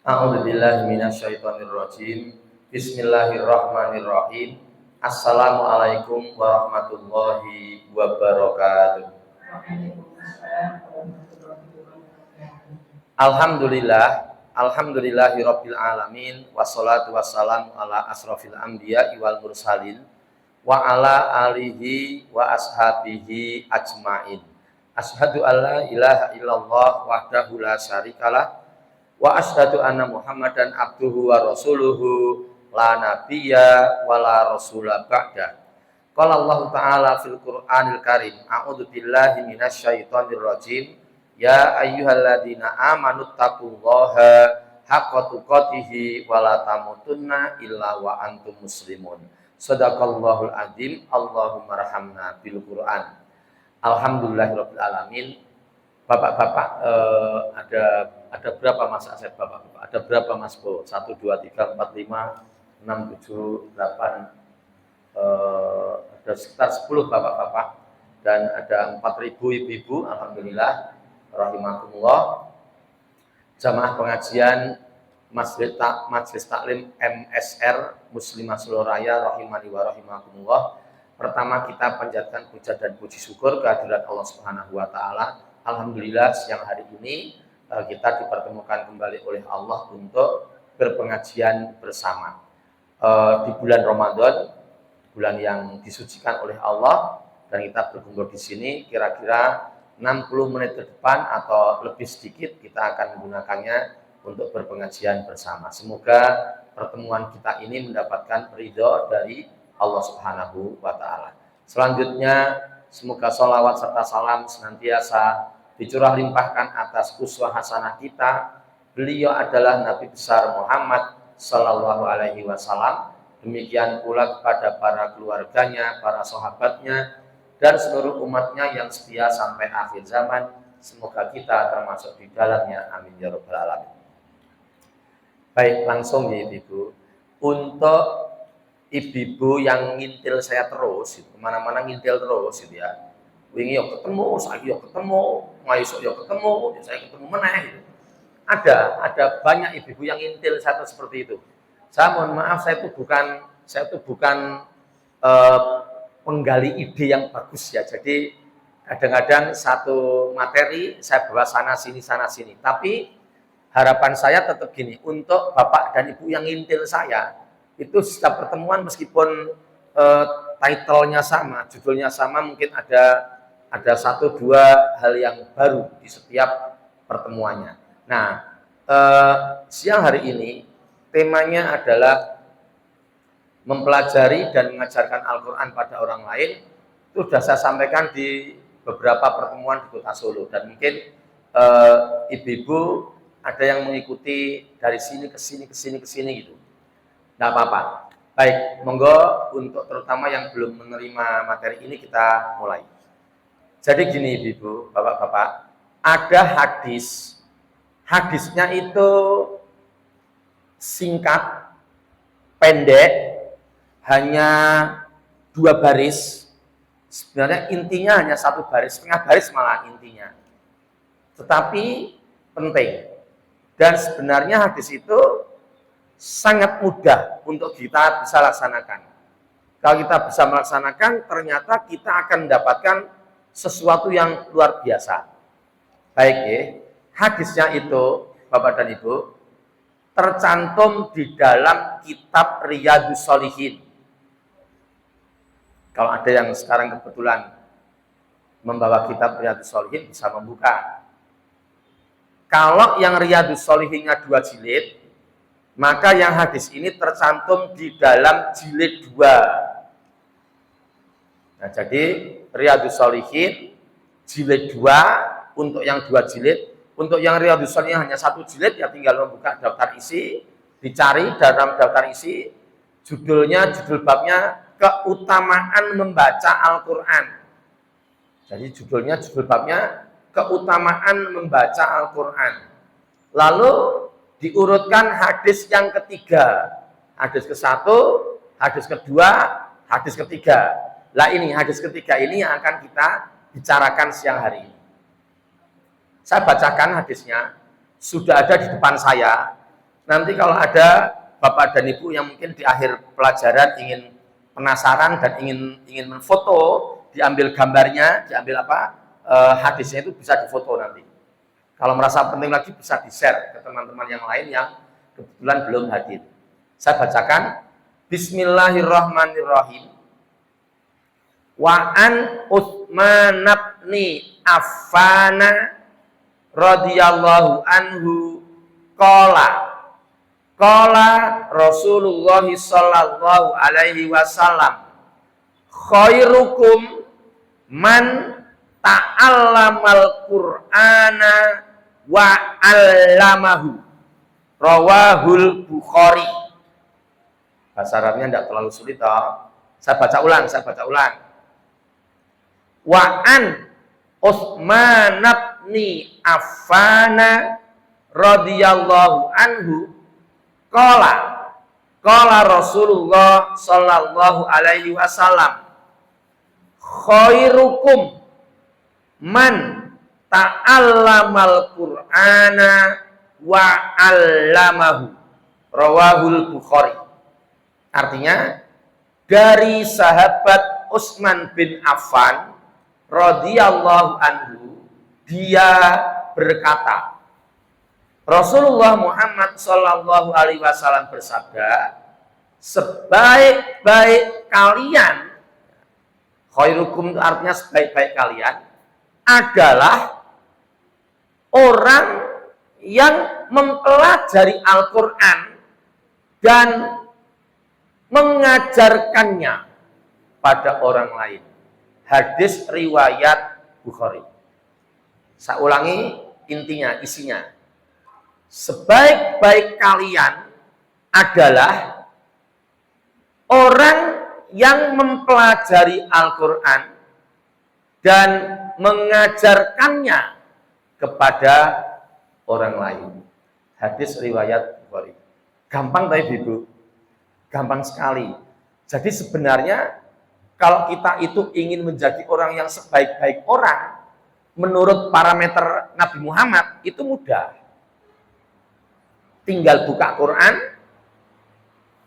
A'udzubillahi minasyaitonirrajim. Bismillahirrahmanirrahim. Assalamualaikum warahmatullahi wabarakatuh. Alhamdulillahirabbil alamin wassalatu wassalamu ala asrofil anbiya'i wal mursalin wa ala alihi wa ashabihi ajmain. Asyhadu alla ilaha illallah wahdahu la syarikalah wa asyhadu anna Muhammadan abduhu wa rasuluhu la nabiyya wa la rasula ba'da. Qala Allah Ta'ala fil Qur'anil Karim, a'udzu billahi minasyaitonir rajim. Ya ayyuhalladzina amanu taqullaha haqqa tuqatih wa la tamutunna illa wa antum muslimun. Shadaqallahul adzim. Allahumma rahamna bil Qur'an. Alhamdulillahirabbil alamin. Bapak-bapak, ada berapa mas aset bapak-bapak? Ada berapa mas Bo? 1, 2, 3, 4, 5, 6, 7, 8, ada sekitar 10 bapak-bapak dan ada 4.000 ibu-ibu, alhamdulillah, rahimakumullah. Jamaah pengajian Majelis Taklim MSR Muslimah Seloraya rahimani wa rahimakumullah. Pertama kita panjatkan puja dan puji syukur kehadirat Allah Subhanahu wa taala. Alhamdulillah siang hari ini kita dipertemukan kembali oleh Allah untuk berpengajian bersama di bulan Ramadan, bulan yang disucikan oleh Allah, dan kita berkumpul di sini kira-kira 60 menit ke depan atau lebih sedikit kita akan menggunakannya untuk berpengajian bersama. Semoga pertemuan kita ini mendapatkan ridho dari Allah Subhanahu wa taala. Selanjutnya semoga sholawat serta salam senantiasa dicurah limpahkan atas uswah hasanah kita. Beliau adalah Nabi besar Muhammad sallallahu alaihi wasallam. Demikian pula kepada para keluarganya, para sahabatnya, dan seluruh umatnya yang setia sampai akhir zaman. Semoga kita termasuk di dalamnya. Amin ya rabbal alamin. Baik, langsung ya Ibu. Untuk ibu-ibu yang ngintil saya terus, kemana-mana ngintil terus gitu ya. Wingi yo ketemu, saiki yo ketemu, esuk yo ketemu, saya ketemu meneh gitu. Ada banyak ibu-ibu yang ngintil saya seperti itu. Saya mohon maaf, saya itu bukan penggali ide yang bagus ya. Jadi kadang-kadang satu materi saya bawa sana sini. Tapi harapan saya tetap gini, untuk bapak dan ibu yang ngintil saya, itu setiap pertemuan meskipun title-nya sama, judulnya sama, mungkin ada 1-2 hal yang baru di setiap pertemuannya. Nah, siang hari ini temanya adalah mempelajari dan mengajarkan Al-Quran pada orang lain. Itu sudah saya sampaikan di beberapa pertemuan di Kota Solo, dan mungkin ibu-ibu ada yang mengikuti dari sini ke sini gitu. Nggak apa-apa. Baik, monggo untuk terutama yang belum menerima materi ini kita mulai. Jadi gini ibu, bapak-bapak, ada hadis. Hadisnya itu singkat, pendek, hanya 2 baris. Sebenarnya intinya hanya 1 baris, setengah baris malah intinya. Tetapi penting. Dan sebenarnya hadis itu sangat mudah untuk kita bisa laksanakan. Kalau kita bisa melaksanakan, ternyata kita akan mendapatkan sesuatu yang luar biasa. Baik ya, hadisnya itu Bapak dan Ibu tercantum di dalam kitab Riyadhus Shalihin. Kalau ada yang sekarang kebetulan membawa kitab Riyadhus Shalihin bisa membuka. Kalau yang Riyadhus Shalihinnya 2 jilid, maka yang hadis ini tercantum di dalam jilid 2. Nah, jadi Riyadhus Shalihin jilid 2 untuk yang 2 jilid. Untuk yang Riyadhus Shalihin hanya 1 jilid, ya tinggal membuka daftar isi, dicari dalam daftar isi, judul babnya keutamaan membaca Al-Quran. Jadi judul babnya keutamaan membaca Al-Quran. Lalu diurutkan hadis yang ketiga, hadis ke-1, hadis kedua, hadis ketiga. Lah ini hadis ketiga ini yang akan kita bicarakan siang hari ini. Saya bacakan hadisnya, sudah ada di depan saya. nanti kalau ada Bapak dan Ibu yang mungkin di akhir pelajaran ingin penasaran dan ingin menfoto, diambil gambarnya, diambil hadisnya itu bisa difoto nanti. Kalau merasa penting lagi bisa di-share ke teman-teman yang lain yang kebetulan belum hadir. Saya bacakan. Bismillahirrahmanirrahim. Wa an Utsman bin Affan radhiyallahu anhu qala Rasulullah sallallahu alaihi wasallam khairukum man ta'allamal Qur'ana wa 'allamahu. Rawahul Bukhari. Bahasa Arabnya tidak terlalu sulit toh. Saya baca ulang. Wa an Utsman bin Affan radhiyallahu anhu qala Rasulullah sallallahu alaihi wasallam khairukum man ta'allamal Qur'ana wa 'allamahu. Rawahul Bukhari. Artinya dari sahabat Utsman bin Affan radhiyallahu anhu, dia berkata, Rasulullah Muhammad sallallahu alaihi wasallam bersabda, sebaik-baik kalian, khairukum itu artinya sebaik-baik kalian, adalah orang yang mempelajari Al-Quran dan mengajarkannya pada orang lain. Hadis riwayat Bukhari. Saya ulangi intinya, isinya. Sebaik-baik kalian adalah orang yang mempelajari Al-Quran dan mengajarkannya kepada orang lain. Hadis riwayat Bukhari. Gampang tadi Ibu. Gampang sekali. Jadi sebenarnya kalau kita itu ingin menjadi orang yang sebaik-baik orang, menurut parameter Nabi Muhammad, itu mudah. Tinggal buka Quran,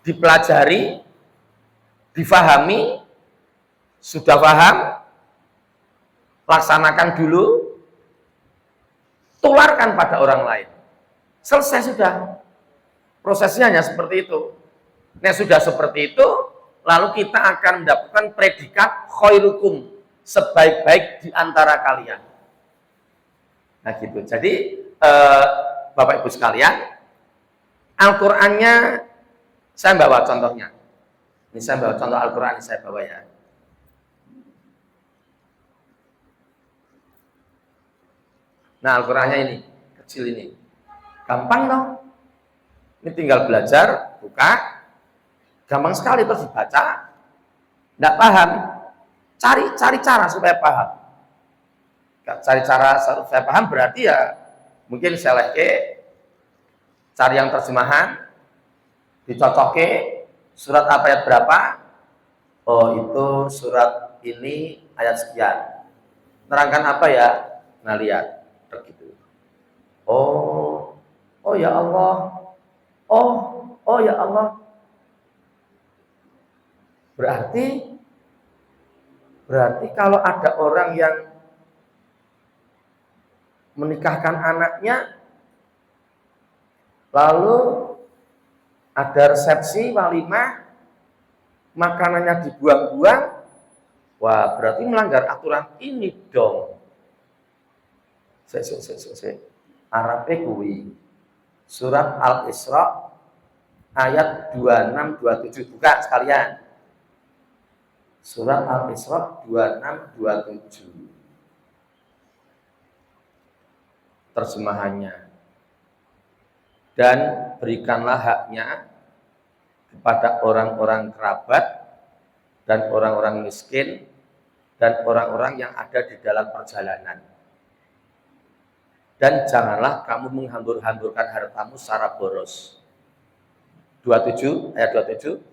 dipelajari, difahami, sudah paham, laksanakan dulu, tularkan pada orang lain. Selesai sudah. Prosesnya hanya seperti itu. Nah, sudah seperti itu, lalu kita akan mendapatkan predikat khairukum, sebaik-baik di antara kalian. Nah gitu. Jadi Bapak Ibu sekalian, Al-Qur'annya saya bawa contohnya. Ini saya bawa contoh Al-Qur'an, saya bawa ya. Nah, Al-Qur'annya ini, kecil ini. Gampang dong. Ini tinggal belajar, buka. Gampang sekali terus dibaca. Tidak paham, cari cara supaya paham. Cari cara supaya paham berarti ya mungkin seleke, cari yang terjemahan, dicocoke, surat apa ayat berapa? Oh itu surat ini ayat sekian. Nerangkan apa ya? Nah lihat, begitu. Oh ya Allah. Oh ya Allah. Berarti kalau ada orang yang menikahkan anaknya, lalu ada resepsi walimah, makanannya dibuang-buang, wah berarti melanggar aturan ini dong. Arabnya kuwi. Surat Al-Isra ayat 26-27, buka sekalian. Surat Al-Isra 26-27. Terjemahannya. Dan berikanlah haknya kepada orang-orang kerabat dan orang-orang miskin dan orang-orang yang ada di dalam perjalanan. Dan janganlah kamu menghambur-hamburkan hartamu secara boros. 27, ayat 27.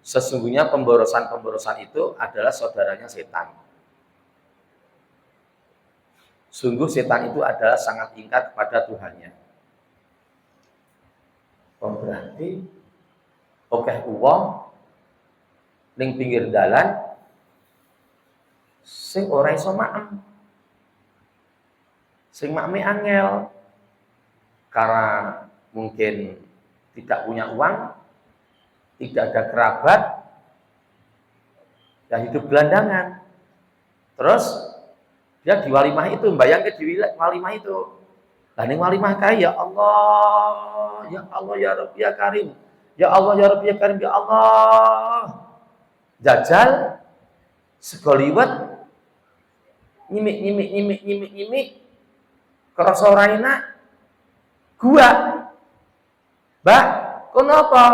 Sesungguhnya pemborosan-pemborosan itu adalah saudaranya setan. Sungguh setan itu adalah sangat ingkar kepada Tuhannya. berarti akeh wong ning pinggir dalan sing ora iso maem. Sing makme angel karena mungkin tidak punya uang, tidak ada kerabat, ya hidup gelandangan. Terus dia di walimah itu, bayangke di walimah itu. Lah ning walimah kae ya Allah, ya Allah ya Rabbi ya Karim. Ya Allah ya Rabbi ya Karim ya Allah. Jajal sego liwet nyimik krasa ora enak. Gua. Mbak, kono apa?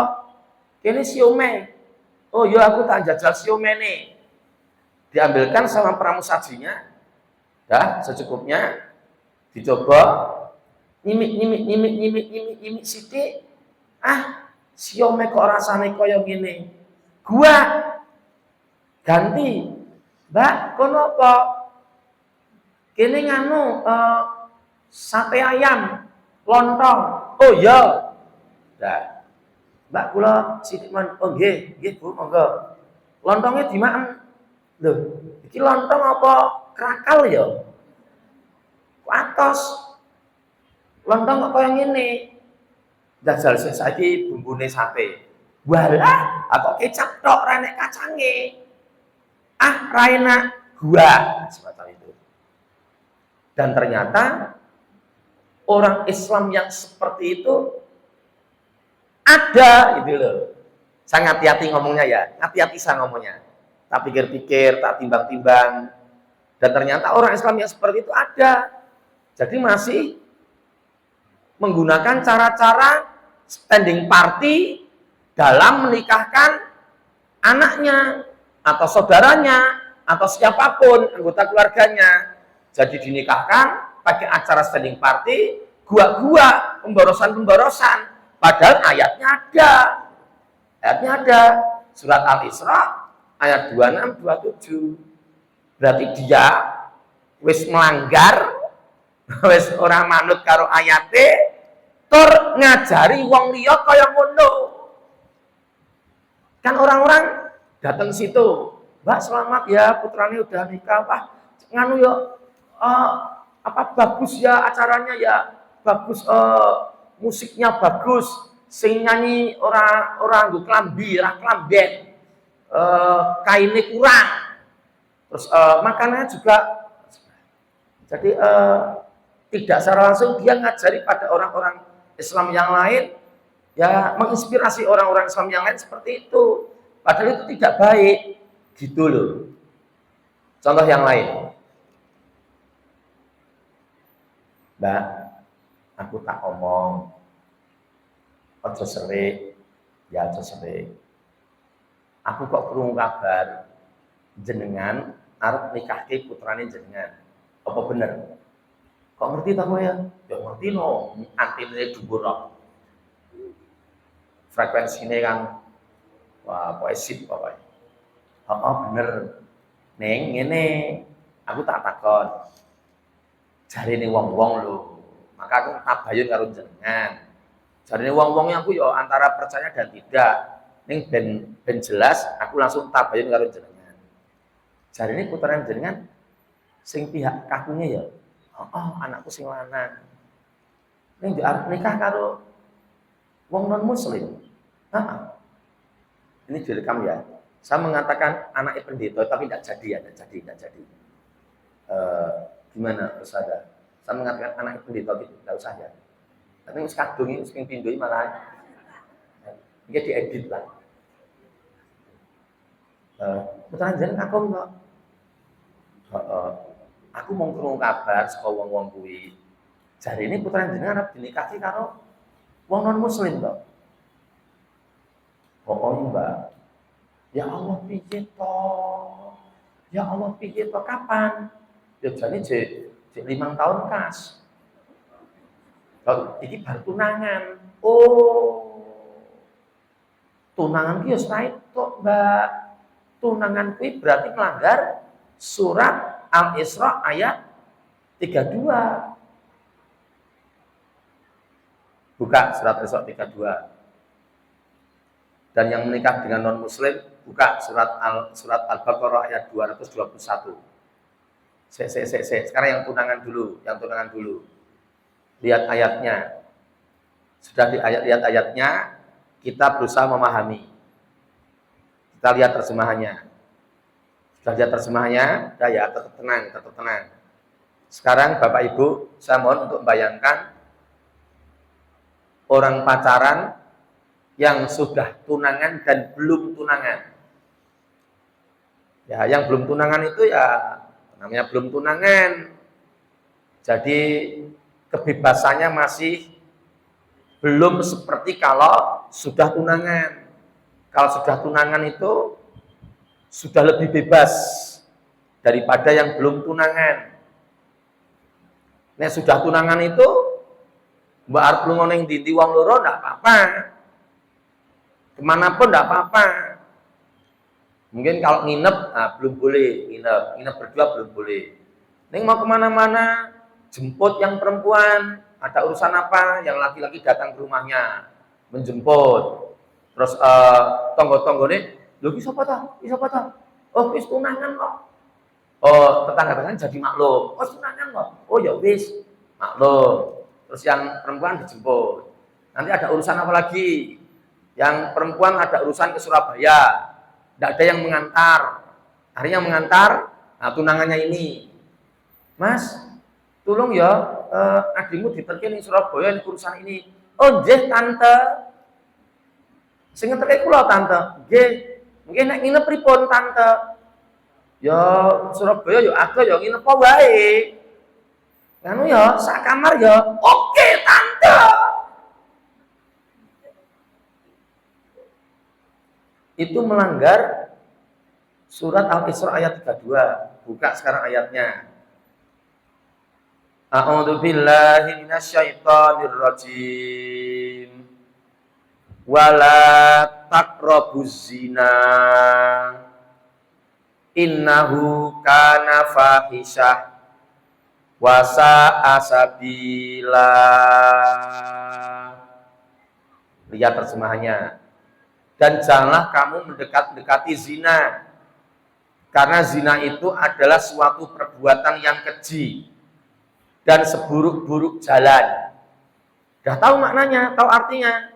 Kene siomay. Oh ya aku tak jajal siomay nih. Diambilkan sama pramusajinya. Dah secukupnya dicoba nyimik sithik. Ah, siomay kok rasane kaya ngene. Gua ganti. Mbak, kono apa? Kene nganu sate ayam, lontong. Oh iya. Nah, Mbak kula sithik man. Oh nggih, nggih Bu, monggo. Lontongnya dimakan. Lho, iki lontong apa krakal ya? Kok atos. Lontong kok kaya ngene. Jajal saiki bumbune sate. Walah, kok kecap tok ra nek kacange. Ah, ra enak. Gua semacam itu. Dan ternyata orang Islam yang seperti itu ada, gitu loh. Saya hati-hati ngomongnya ya, hati-hati saya ngomongnya. Tak pikir-pikir, tak timbang-timbang. Dan ternyata orang Islam yang seperti itu ada. Jadi masih menggunakan cara-cara standing party dalam menikahkan anaknya, atau saudaranya, atau siapapun anggota keluarganya. Jadi dinikahkan pakai acara standing party, gua-gua, pemborosan-pemborosan. Padahal ayatnya ada. Ayatnya ada. Surat Al-Isra ayat 26-27. Berarti dia wis melanggar, wis ora manut karo ayate, tur ngajari wong liya kaya ngono. Kan orang-orang datang situ, Mbak selamat ya putranya udah nikah, Pak nganu ya apa bagus ya acaranya ya, bagus musiknya bagus, sing nyanyi orang nggo klambi, ra klamben, kaine kurang, terus makanannya juga. Jadi tidak secara langsung dia ngajari pada orang-orang Islam yang lain, ya menginspirasi orang-orang Islam yang lain seperti itu. Padahal itu tidak baik, gitu loh. Contoh yang lain, Mbak, aku tak omong, ojo serik, ya ojo serik. Aku kok krungu kabar jenengan arep nikahke putrane jenengan. Apa bener? Kok ngerti ta kowe ya? Ya ngerti no, antine dhuwur kok. Frekuensine kan wah, pokoke sip pokoke. Oh, bener. Neng ngene, aku tak takon. Jarine wong-wong lho. Maka aku tabayun karo jenengan. Jarine wong-wong aku ya antara percaya dan tidak. Ning ben jelas aku langsung tabayun karo jenengan. Jarine putrane jenengan sing pihak kakunge ya. Oh, anakku sing lanang. Ning arep nikah karo wong non muslim. Ini direkam ya. Saya mengatakan anaknya pendeta tapi tidak jadi ya, tidak jadi. Gimana Ustazah? Saya mengatakan anaknya pendeta itu tidak usah ya. Tapi wis kadung iki sing pindhoi malah iki diedit lah. Putrane jenengan kakung kok. Aku mau krungu kabar saka wong-wong kuwi. Jarine putrane jenengan arep dinikahi karo wong non muslim kok. Oh Mbak. Ya Allah piye to? Ya Allah piye to kapan? Ya jane jek 5 tahun kas. Kok iki baru tunangan. Oh. Tunangan ki wis tok, Mbak. Tunangan kuwi berarti melanggar surat Al-Isra ayat 32. Buka surat Al-Isra 32. Dan yang menikah dengan non-muslim, buka surat Al-Baqarah ayat 221. Sekarang yang tunangan dulu. Lihat ayatnya. Sudah lihat ayatnya, kita berusaha memahami. Kita lihat terjemahannya. Sudah lihat terjemahannya, ya tetap tenang. Sekarang Bapak Ibu, saya mohon untuk membayangkan orang pacaran yang sudah tunangan dan belum tunangan. Ya, yang belum tunangan itu ya namanya belum tunangan. Jadi kebebasannya masih belum seperti kalau sudah tunangan. Kalau sudah tunangan itu sudah lebih bebas daripada yang belum tunangan. Nek sudah tunangan itu mbak arep lunga ning ndi wong loro ndak apa-apa. Kemana pun ndak apa-apa. Mungkin kalau nginep, belum boleh nginep berdua belum boleh. Ning mau kemana-mana, jemput yang perempuan, ada urusan apa, yang laki-laki datang ke rumahnya, menjemput. Terus tonggo-tonggo nih, lho ki sapa ta? Oh, wis tunangan kok. Oh, tetangga-tetangga jadi maklum. Oh, tunangan kok. Oh, ya wis, maklum. Terus yang perempuan dijemput. Nanti ada urusan apa lagi? Yang perempuan ada urusan ke Surabaya. Tidak ada yang mengantar. Akhirnya mengantar, tunangannya ini. Mas, tolong ya, adikmu diterke ning Surabaya ning urusan ini. Oh, nggih tante. Sing ngeterke kula tante. Nggih. Mungkin nek nginep pripun tante? Ya Surabaya ya agak ya nginep wae. Anu ya, sak kamar ya. Oke, tante. Itu melanggar surat Al-Isra ayat 32. Buka sekarang ayatnya. A'udzu billahi minasyaitonir rajim. Wala taqrabuz zina. Innahu kana fahisyah wa sa'a sabila. Lihat terjemahannya. Dan janganlah kamu mendekati zina. Karena zina itu adalah suatu perbuatan yang keji dan seburuk-buruk jalan. Sudah tahu maknanya, tahu artinya.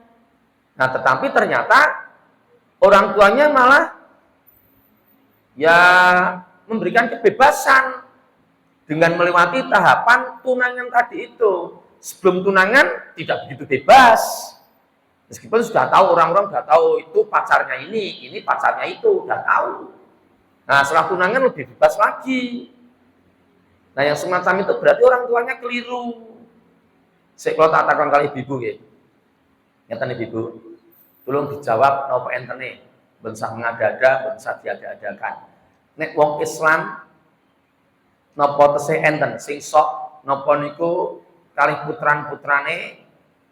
Nah, tetapi ternyata orang tuanya malah ya memberikan kebebasan dengan melewati tahapan tunangan tadi itu. Sebelum tunangan tidak begitu bebas. Meskipun sudah tahu, orang-orang sudah tahu itu pacarnya ini pacarnya itu, sudah tahu. Nah, setelah tunangan lebih bebas lagi. Nah, yang semacam itu berarti orang tuanya keliru. Kalau tak takon kali ibu nggih. Ngeten ibu. Tolong dijawab napa entene. Ben sah ngada-ada, ben sah diada-adakan. Nek wong Islam napa tesih enten sing sok napa niku kalih putran-putrane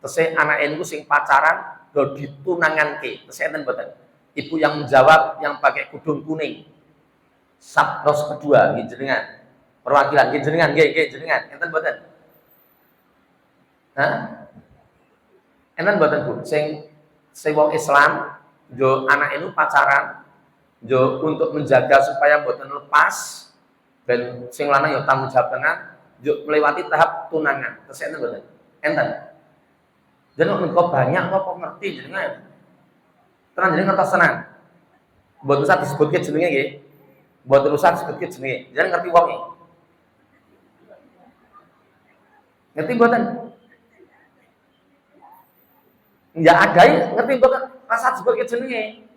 tesih anake niku sing pacaran do ditunanganke. Tesih enten mboten? Ibu yang menjawab yang pakai kudung kuning. Sabdos kedua nggih jenengan. Perwakilan nggih jenengan, nggih jenengan. Enten mboten? Hah? Enten mboten Bu? Sing wong Islam yo anake niku pacaran yo untuk menjaga supaya mboten lepas ben sing lanang yo tanggung jawab tenan yo melewati tahap tunangan. Terus enten mboten? Enten. Jeneng kok banyak kok ngerti jenengan. Tenan jenengan ngertos tenan. Mboten usah disebutke jenenge nggih. Mboten usah disebutke jenenge. Jenengan ngerti wong iki. Ngerti mboten? Ya ada ngerti mboten rasa disebutke jenenge.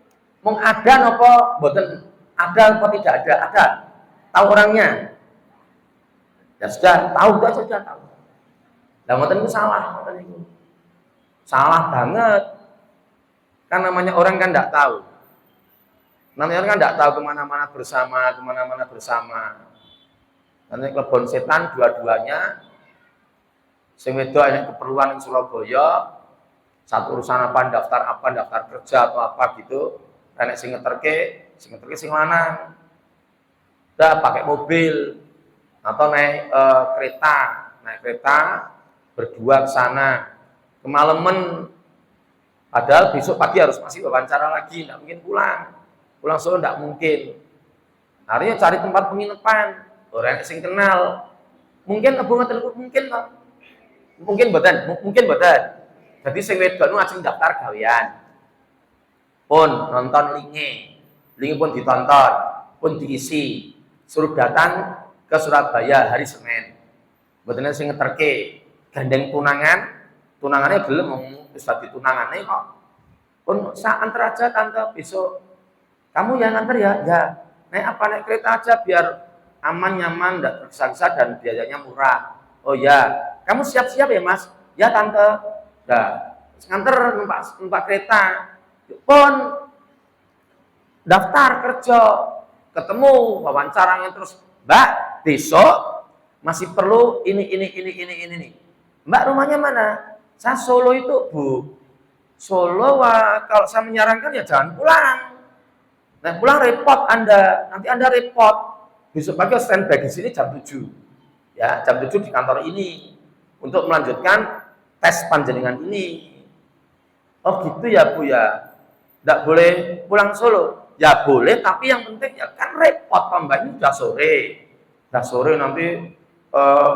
Mong ada napa mboten ada apa tidak ada? Ada. Tahu orangnya. Ya sudah, tahu itu sudah tahu. Lah mboten itu salah, mboten itu. Salah banget. Kan namanya orang kan enggak tahu. Namanya orang kan enggak tahu kemana-mana bersama. Nanti kelebon setan dua-duanya. Sing wedok enek keperluan ning Surabaya, satu urusan apa, daftar kerja atau apa gitu. Enek sing ngeterke sing lanang. Udah pakai mobil atau naik kereta berdua ke sana. Kemalaman Padahal besok pagi harus masih wawancara lagi, nggak mungkin pulang. Pulang Solo nggak mungkin. Akhirnya cari tempat penginapan, orang yang kenal. Mungkin Abu Ngaten mungkin kok. Mungkin boten. Jadi sing wedok nu ajeng daftar gawean. Pun nonton linge pun ditonton, pun diisi. Suruh datang ke Surabaya hari Senin. Mboten sing ngeterke gandeng tunangannya gelem wis dadi tunangane kok. Pun sak antar aja tante besok. Kamu yang nganter ya? Ya. Naik kereta aja biar aman, nyaman, tidak tergesa-gesa dan biayanya murah. Oh ya, kamu siap-siap ya mas? Ya tante. Nah, nganter numpak kereta. Pun daftar kerja, ketemu wawancaranya terus. Mbak, besok masih perlu ini. Mbak rumahnya mana? Saya Solo itu bu. Solo, kalau saya menyarankan ya jangan pulang. Nah pulang repot Anda, nanti Anda repot. Besok pagi standby di sini jam 7. Ya, jam 7 di kantor ini untuk melanjutkan tes panjenengan ini. Oh gitu ya Bu ya. Enggak boleh pulang Solo. Ya boleh, tapi yang penting ya kan repot Mbak, ini udah sore. Udah sore nanti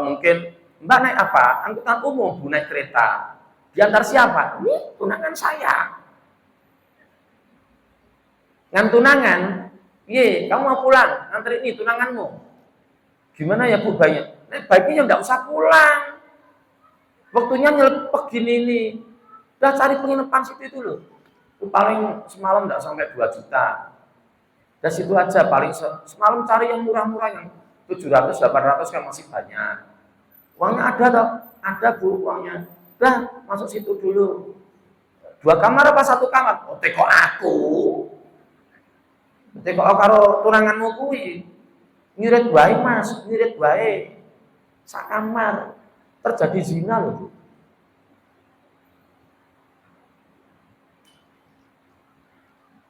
mungkin Mbak naik apa? Angkutan umum, Bu naik kereta. Diantar siapa? Ini tunangan saya. Ngan tunangan, ye, kamu mau pulang, nganterin ini tunanganmu. Gimana ya Bu baiknya? Nah, baiknya ya enggak usah pulang. Waktunya nyelepek gini nih. Udah cari penginapan situ itu loh. Paling semalam enggak sampai 2 juta. Dan situ aja paling semalam cari yang murah-murah yang 700, 800 kan masih banyak. Uangnya ada toh? Ada Bu uangnya. Udah masuk situ dulu. 2 kamar apa 1 kamar? Oh, teko aku. Teko karo tunanganmu kuwi. Ngirit wae Mas, ngirit wae. Sak kamar. Terjadi zina loh.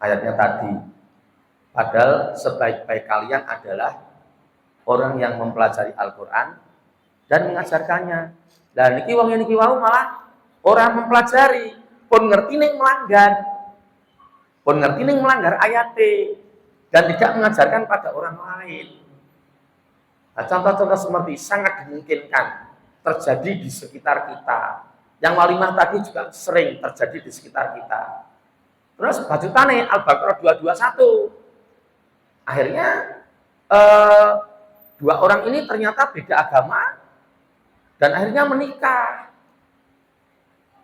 Ayatnya tadi. Padahal sebaik-baik kalian adalah orang yang mempelajari Al-Qur'an dan mengajarkannya. Dan niki wong niki wau malah orang mempelajari, pun ngerti ning melanggar ayate dan tidak mengajarkan pada orang lain. Nah, contoh-contoh seperti sangat dimungkinkan terjadi di sekitar kita. Yang walimah tadi juga sering terjadi di sekitar kita. Terus bajutane Al-Baqarah 221. Akhirnya 2 orang ini ternyata beda agama dan akhirnya menikah.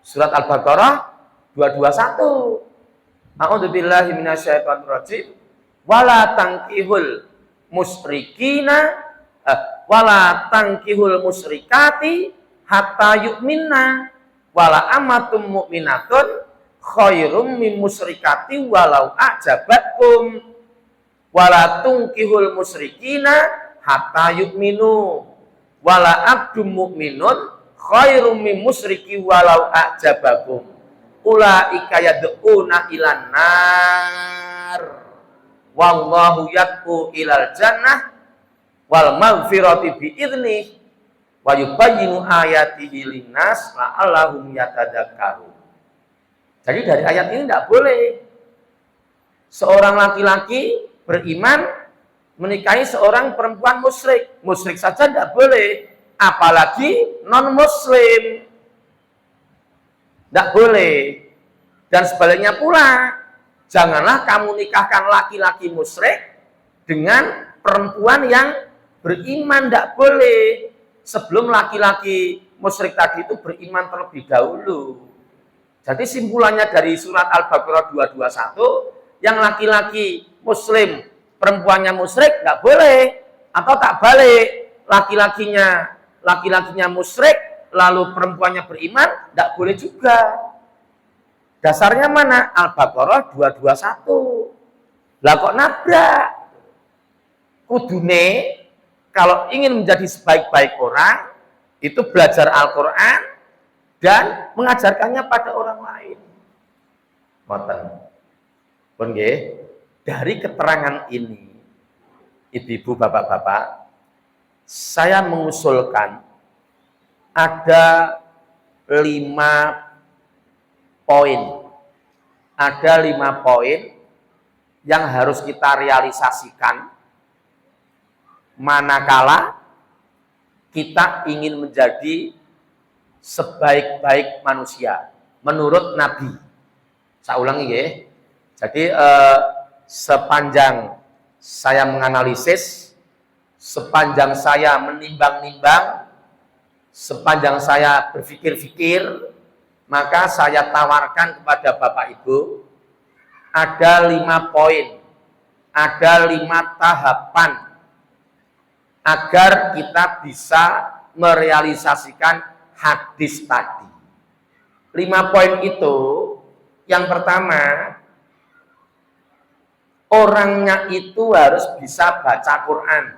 Surat Al-Baqarah 221. A'udzubillahi minasyaitonirrajim. Wala tankihul musyrikati hatta yu'minna wala amatum mu'minatun khairum min musyrikati walau a'jabatkum wala tunkihul musyrikina hatta yu'minu wala abdum mu'minun khairum min musyriki walau a'jabakum ulaika yad'una ilan nar wallahu yad'u ilal jannah wal maghfirati bi idnih wa yubayyinu ayatihi linnas la'allahum yatadakkarun. Jadi dari ayat ini tidak boleh seorang laki-laki beriman menikahi seorang perempuan musyrik. Musyrik saja tidak boleh, apalagi non-muslim. Tidak boleh. Dan sebaliknya pula, janganlah kamu nikahkan laki-laki musyrik dengan perempuan yang beriman. Tidak boleh. Sebelum laki-laki musyrik tadi itu beriman terlebih dahulu. Jadi simpulannya dari surat Al-Baqarah 221, yang laki-laki muslim, perempuannya musyrik, nggak boleh. Atau tak balik, laki-lakinya musyrik, lalu perempuannya beriman, nggak boleh juga. Dasarnya mana? Al-Baqarah 221. Lah kok nabrak? Kudune, kalau ingin menjadi sebaik-baik orang, itu belajar Al-Quran, dan mengajarkannya pada orang lain. Ngoten. Pun nggih, dari keterangan ini, ibu-ibu, bapak-bapak, saya mengusulkan ada 5 poin ada 5 poin yang harus kita realisasikan manakala kita ingin menjadi sebaik-baik manusia menurut Nabi. Saya ulangi ya. Jadi sepanjang saya menganalisis, sepanjang saya menimbang-nimbang, sepanjang saya berpikir-pikir, maka saya tawarkan kepada Bapak Ibu ada 5 poin, ada 5 tahapan agar kita bisa merealisasikan hadis tadi. 5 poin itu, yang pertama, orangnya itu harus bisa baca Quran.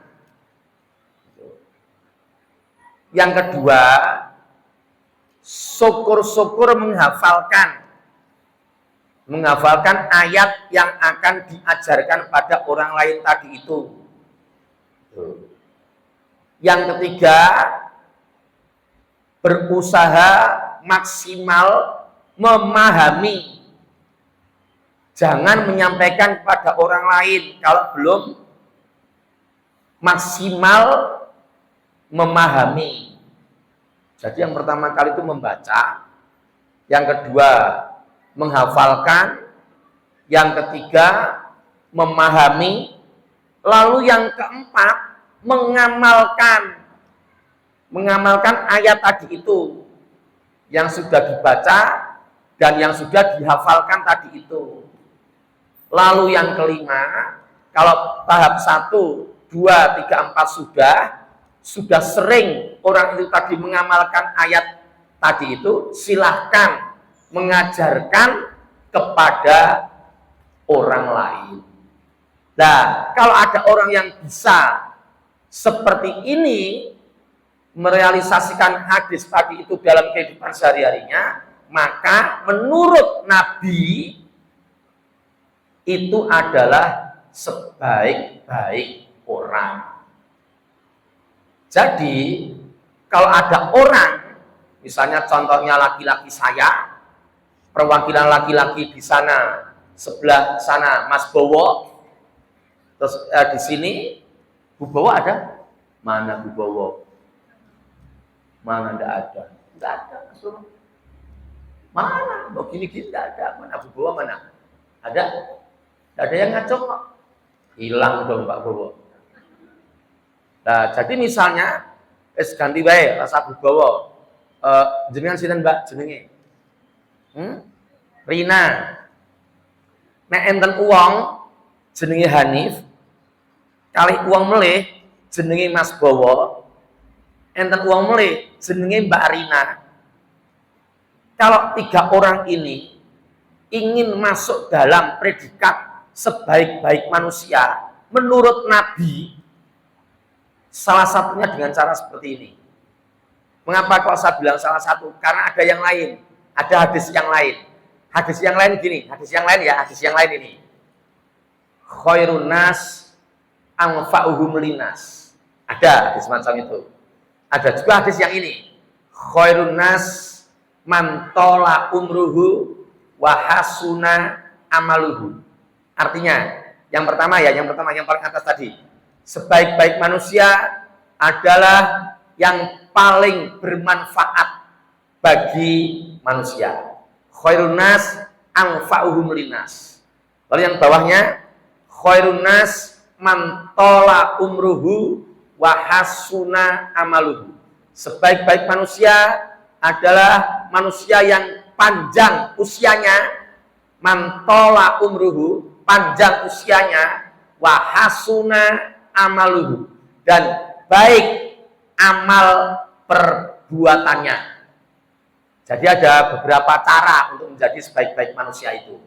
Yang kedua, syukur-syukur menghafalkan ayat yang akan diajarkan pada orang lain tadi itu. Yang ketiga, berusaha maksimal memahami. Jangan menyampaikan kepada orang lain kalau belum maksimal memahami. Jadi yang pertama kali itu membaca, yang kedua menghafalkan, yang ketiga memahami, lalu yang keempat mengamalkan ayat tadi itu yang sudah dibaca dan yang sudah dihafalkan tadi itu. Lalu yang kelima, kalau tahap 1, 2, 3, 4 sudah sering orang itu tadi mengamalkan ayat tadi itu, silahkan mengajarkan kepada orang lain. Nah, kalau ada orang yang bisa seperti ini merealisasikan hadis tadi itu dalam kehidupan sehari-harinya, maka menurut Nabi itu adalah sebaik-baik orang. Jadi, kalau ada orang, misalnya contohnya laki-laki saya, perwakilan laki-laki di sana, sebelah sana Mas Bowo, terus di sini Bu Bowo ada? Mana Bu Bowo? Mana enggak ada? Enggak ada. Mana? Mau gini-gini enggak ada. Mana Bu Bowo mana? Ada? Enggak ada yang ngaco kok. Hilang dong Pak Bowo. Nah, jadi misalnya ganti wae rasa Bu Bowo. Jenengan sinten Mbak jenenge? Rina. Nek enten uang jenenge Hanif, kalih uang melih jenenge Mas Bowo, enten uang melih jenenge Mbak Rina. Kalau 3 orang ini ingin masuk dalam predikat sebaik-baik manusia menurut Nabi, salah satunya dengan cara seperti ini. Mengapa kok saya bilang salah satu? Karena ada yang lain, ada hadis yang lain. Hadis yang lain gini, hadis yang lain ini. Khairun nas anfa'uhum linas. Ada hadis macam itu. Ada juga hadis yang ini. Khairun nas man tola umruhu wa hasuna amaluhu. Artinya, yang pertama yang paling atas tadi. Sebaik-baik manusia adalah yang paling bermanfaat bagi manusia. Khairun nas anfa'uhum linas. Lalu yang bawahnya, khairun nas man tola umruhu wa hasuna amaluhu. Sebaik-baik manusia adalah manusia yang panjang usianya, man tola umruhu, panjang usianya, wa hasuna amaluhu, dan baik amal perbuatannya. Jadi ada beberapa cara untuk menjadi sebaik-baik manusia itu.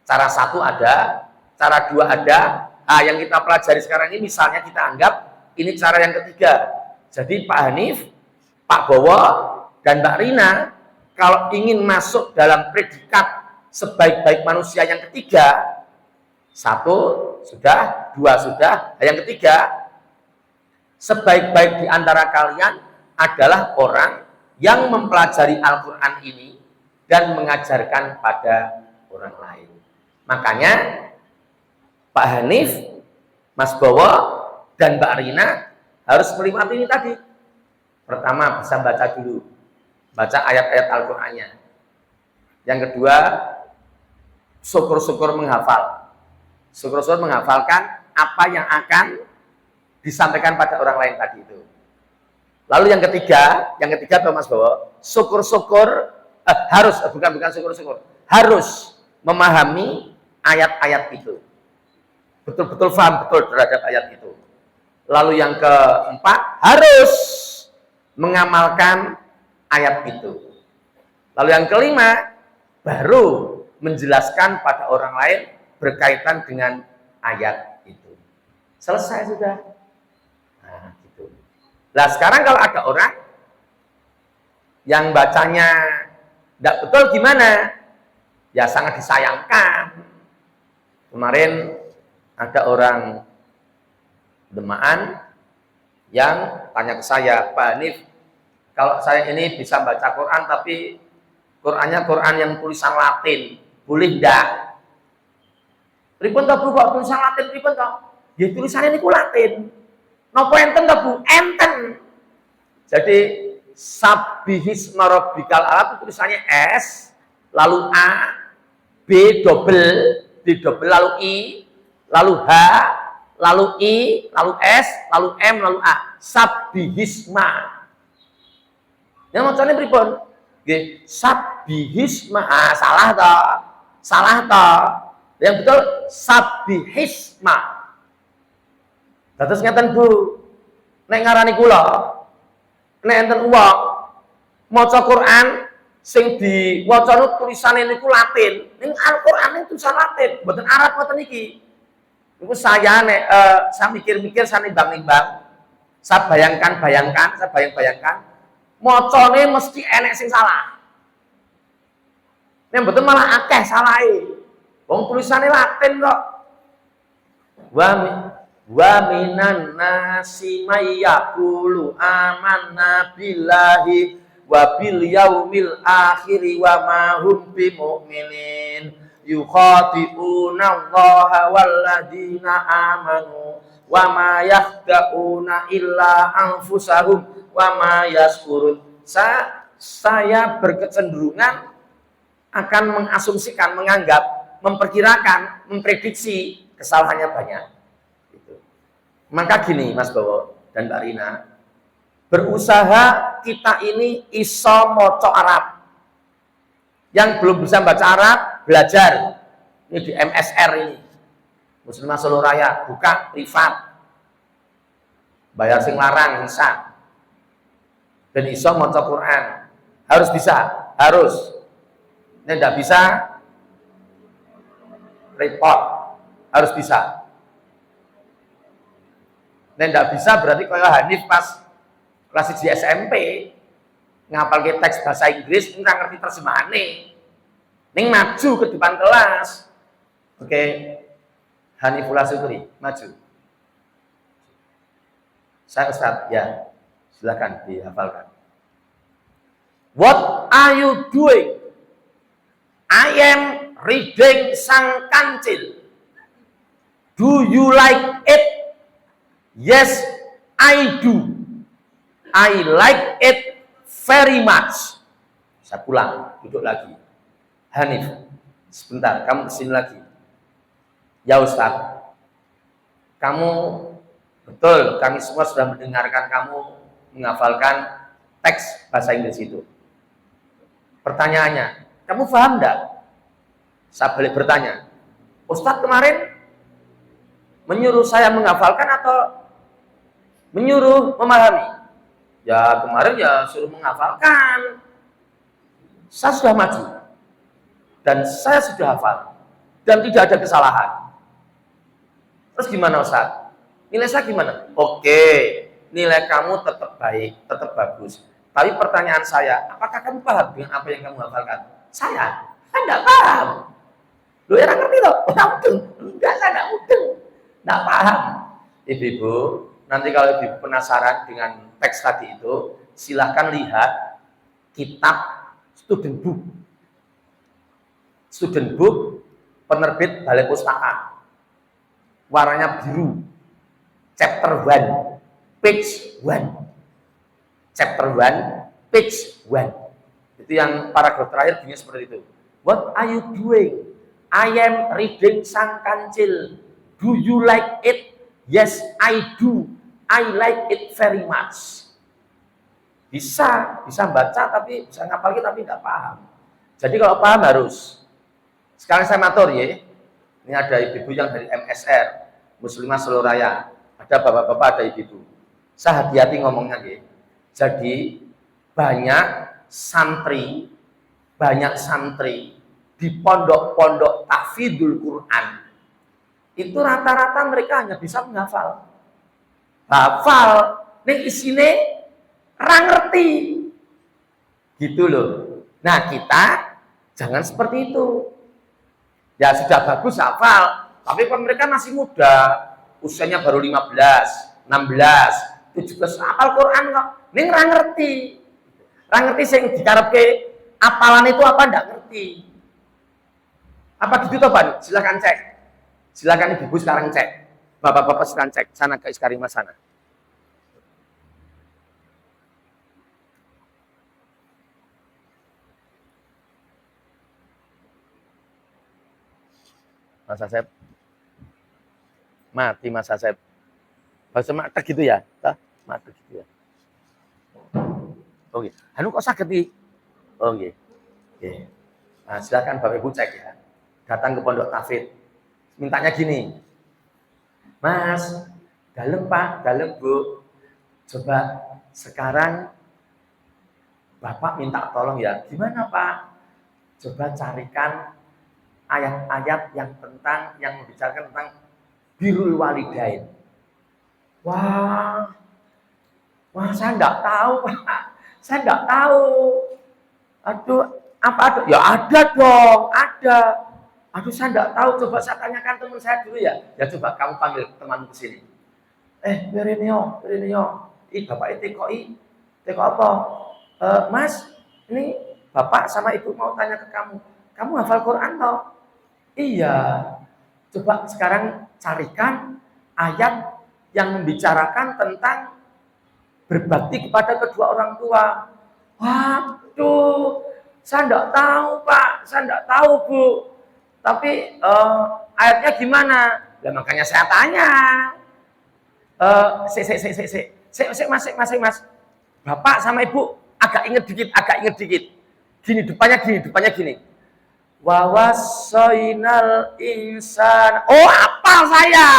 Cara 1 ada, cara 2 ada. Nah, yang kita pelajari sekarang ini misalnya kita anggap ini cara yang ketiga. Jadi Pak Hanif, Pak Bowo, dan Mbak Rina kalau ingin masuk dalam predikat sebaik-baik manusia yang ketiga, 1 sudah, 2 sudah, yang ketiga, sebaik-baik di antara kalian adalah orang yang mempelajari Al-Quran ini dan mengajarkan pada orang lain. Makanya Pak Hanif, Mas Bowo, dan Mbak Rina harus menikmati ini tadi. Pertama, bisa baca dulu. Baca ayat-ayat Al-Qur'annya. Yang kedua, syukur-syukur menghafal. Syukur-syukur menghafalkan apa yang akan disampaikan pada orang lain tadi itu. Lalu yang ketiga tuh Mas Bowo, syukur-syukur bukan syukur-syukur, harus memahami ayat-ayat itu. Betul-betul paham betul terhadap ayat itu. Lalu yang keempat, harus mengamalkan ayat itu. Lalu yang kelima, baru menjelaskan pada orang lain berkaitan dengan ayat itu. Selesai sudah. Nah, gitu. Nah, sekarang kalau ada orang yang bacanya tidak betul gimana? Ya sangat disayangkan. Kemarin ada orang Demaan yang tanya ke saya, Pak Hanif, kalau saya ini bisa baca Quran tapi Qurannya Quran yang tulisan Latin, boleh enggak? Pripun toh Bu, kok tulisan Latin pripun toh? Ya tulisannya niku Latin. Napa enten toh Bu? Enten. Jadi Sabbihisma rabbikal a'la tulisannya S, lalu A, B double, lalu I, lalu H, lalu I, lalu S, lalu M, lalu A. Sabbihisma. Yang macamnya pripun? Nggih, sabbihisma. Ah, salah toh. Salah toh. Yang betul sabbihisma. Dados ngeten Bu. Nek ngarani kula, nek enten wong maca Quran sing diwaca tulisane niku Latin, ning Al-Qur'an niku tulisan Latin, mboten Arab ngoten iki. Niku saya nek saya mikir-mikir saya nimbang-nimbang, saya bayangkan, macane mesti enek sing salah. Nek mboten malah akeh salahe. Wong tulisane Latin kok. Wa minan nasi may yaqulu amanna billahi wa bil yaumil akhir wa ma hum bimu'minin yukhati'una Allaha walladzina amanu wa ma yakhda'una illa anfusahum wa ma yashkurun. Saya berkecenderungan akan mengasumsikan, menganggap, memperkirakan, memprediksi kesalahannya banyak. Gitu. Maka gini Mas Bowo dan Mbak Rina, berusaha kita ini iso moco Arab. Yang belum bisa baca Arab, belajar. Ini di MSR ini. Muslimah Solo Raya, buka privat. Bayar sing larang, bisa. Dan iso moco Quran. Harus bisa, harus. Ini tidak bisa, repot. Harus bisa. Ini tidak bisa berarti kalau Hanif pas kelas di SMP ngapal ke teks bahasa Inggris nggak ngerti terjemahannya. Ning maju ke depan kelas. Oke. Hanifullah Sukri, maju. Saya Ustaz, ya. Silakan dihafalkan. What are you doing? I am reading Sang Kancil. Do you like it? Yes, I do. I like it very much. Saya pulang, duduk lagi. Hanif, sebentar, kamu kesini lagi. Ya Ustaz, kamu betul, kami semua sudah mendengarkan kamu menghafalkan teks bahasa Inggris itu. Pertanyaannya, kamu paham enggak? Saya balik bertanya, Ustaz kemarin menyuruh saya menghafalkan atau menyuruh memahami? Ya kemarin ya suruh menghafalkan. Saya sudah maju. Dan saya sudah hafal. Dan tidak ada kesalahan. Terus gimana Ustaz? Nilai saya gimana? Oke, nilai kamu tetap baik, tetap bagus. Tapi pertanyaan saya, apakah kamu paham dengan apa yang kamu hafalkan? Saya tidak paham. Lu yang ngerti loh, orang mudeng. Enggak, saya enggak mudeng. Enggak paham. Ibu-ibu, nanti kalau ibu penasaran dengan teks tadi itu, silahkan lihat kitab student book. student book, penerbit Balai Pustaka. Warnanya biru. Chapter 1, page 1. Chapter 1, page 1. Itu yang paragraf terakhir bunyinya seperti itu. What are you doing? I am reading Sang Kancil. Do you like it? Yes, I do. I like it very much. Bisa baca tapi bisa ngapal tapi nggak paham. Jadi kalau paham harus. Sekarang saya matur ya. Ini ada ibu-ibu yang dari MSR, Muslimah Solo Raya. Ada bapak-bapak, ada ibu-ibu. Saya hati-hati ngomongnya ya. Jadi banyak santri di pondok-pondok tahfidzul Quran. Itu rata-rata mereka hanya bisa menghafal. Hafal, ning isine ra ngerti. Gitu loh. Nah, kita jangan seperti itu. Ya sudah bagus hafal, tapi kan mereka masih muda. Usianya baru 15, 16, 17 hafal Quran kok. Ning ra ngerti. Ra ngerti sing dikarepke apalan itu apa ndak ngerti. Apa gitu toh, Pak? Silakan cek. Silakan ibu sekarang cek. Bapak-bapak silakan cek sana ke Iskarima sana. Mas Asep. Mati Mas Asep. Bahasa mata gitu ya? Mati gitu ya. Oke. Anu kok sakit nih? Oke. Oke. Nah, silakan Bapak Ibu cek ya. Datang ke pondok tahfidz. Mintanya gini. Mas, dalem Pak, dalem Bu. Coba sekarang Bapak minta tolong ya. Gimana Pak? Coba carikan ayat-ayat yang membicarakan tentang birrul walidain. Wah, saya enggak tahu, Pak. Saya enggak tahu. Aduh, apa ada? Ya ada dong, ada. Aduh, saya enggak tahu. Coba saya tanyakan teman saya dulu ya. Ya coba kamu panggil temanmu ke sini. Berenio. Bapak teko apa? Mas, ini Bapak sama Ibu mau tanya ke kamu. Kamu hafal Quran toh? Iya. Coba sekarang carikan ayat yang membicarakan tentang berbakti kepada kedua orang tua. Waduh, saya enggak tahu Pak, saya enggak tahu Bu. Tapi ayatnya gimana? Ya makanya saya tanya. Mas. Bapak sama Ibu agak inget dikit. Depannya gini. Wa wassainal insan. Oh, apal saya.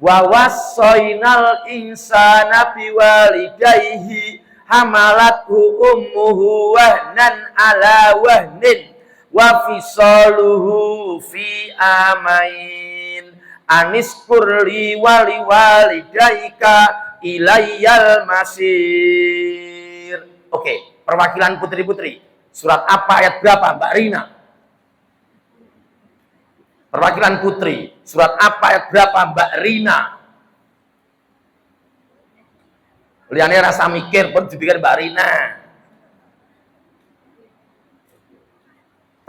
Wa wassainal insana biwalidayhi hamalathu ummuhu wahnan ala wahnin wa fisaluhu fi amain anis kurli wali walidaika ilayyal masir. Oke, perwakilan putri-putri. Surat apa ayat berapa Mbak Rina? Perwakilan putri. Surat apa ayat berapa Mbak Rina? Liane rasa mikir pun dipikir Mbak Rina.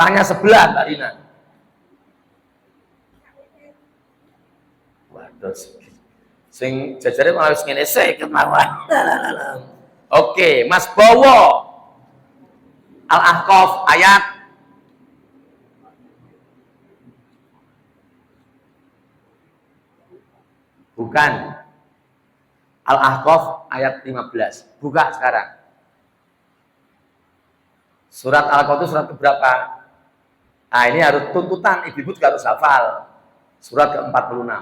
Tanya sebelah Mbak Rina. Waduh, sing jajare malah wis ngene sik kemawon. Oke, Mas Bowo. Al-Ahqaf ayat bukan. Al-Ahqaf ayat 15. Buka sekarang. Surat Al-Ahqaf itu surat keberapa? Nah, ini harus tuntutan, ibu-ibu juga harus hafal. Surat ke-46.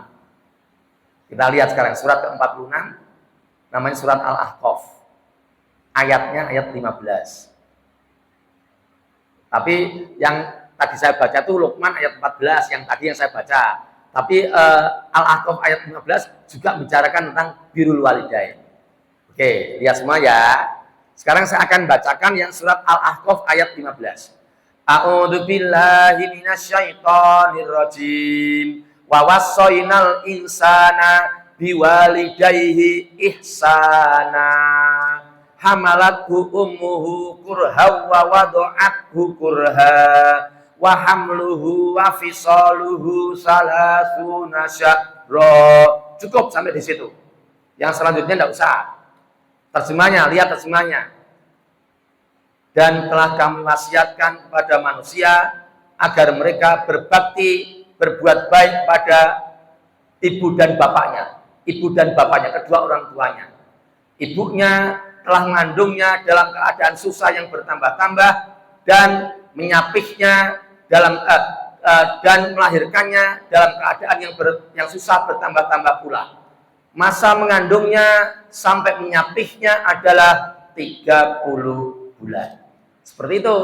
Kita lihat sekarang surat ke-46 namanya surat Al-Ahqaf. Ayatnya ayat 15. Tapi yang tadi saya baca itu Luqman ayat 14 yang tadi yang saya baca. Tapi Al-Ahqaf ayat 15 juga bicarakan tentang birrul walidain. Oke, lihat semua ya. Sekarang saya akan bacakan yang surat Al-Ahqaf ayat 15. A'udzu billahi minasyaitonir rajim. Wa wassainal insana biwalidayhi ihsana. Hamalathu ummuhu kurha wa wada'athu kurha wa hamluhu wa fisaluhu salasuna syahra. Cukup sampai di situ. Yang selanjutnya tidak usah. Terjemahnya, lihat terjemahnya. Dan telah kami wasiatkan kepada manusia agar mereka berbakti, berbuat baik pada ibu dan bapaknya. Ibu dan bapaknya, kedua orang tuanya. Ibunya telah mengandungnya dalam keadaan susah yang bertambah-tambah dan menyapihnya dalam dan melahirkannya dalam keadaan yang susah bertambah-tambah pula. Masa mengandungnya sampai menyapihnya adalah 30 bulan. Seperti itu.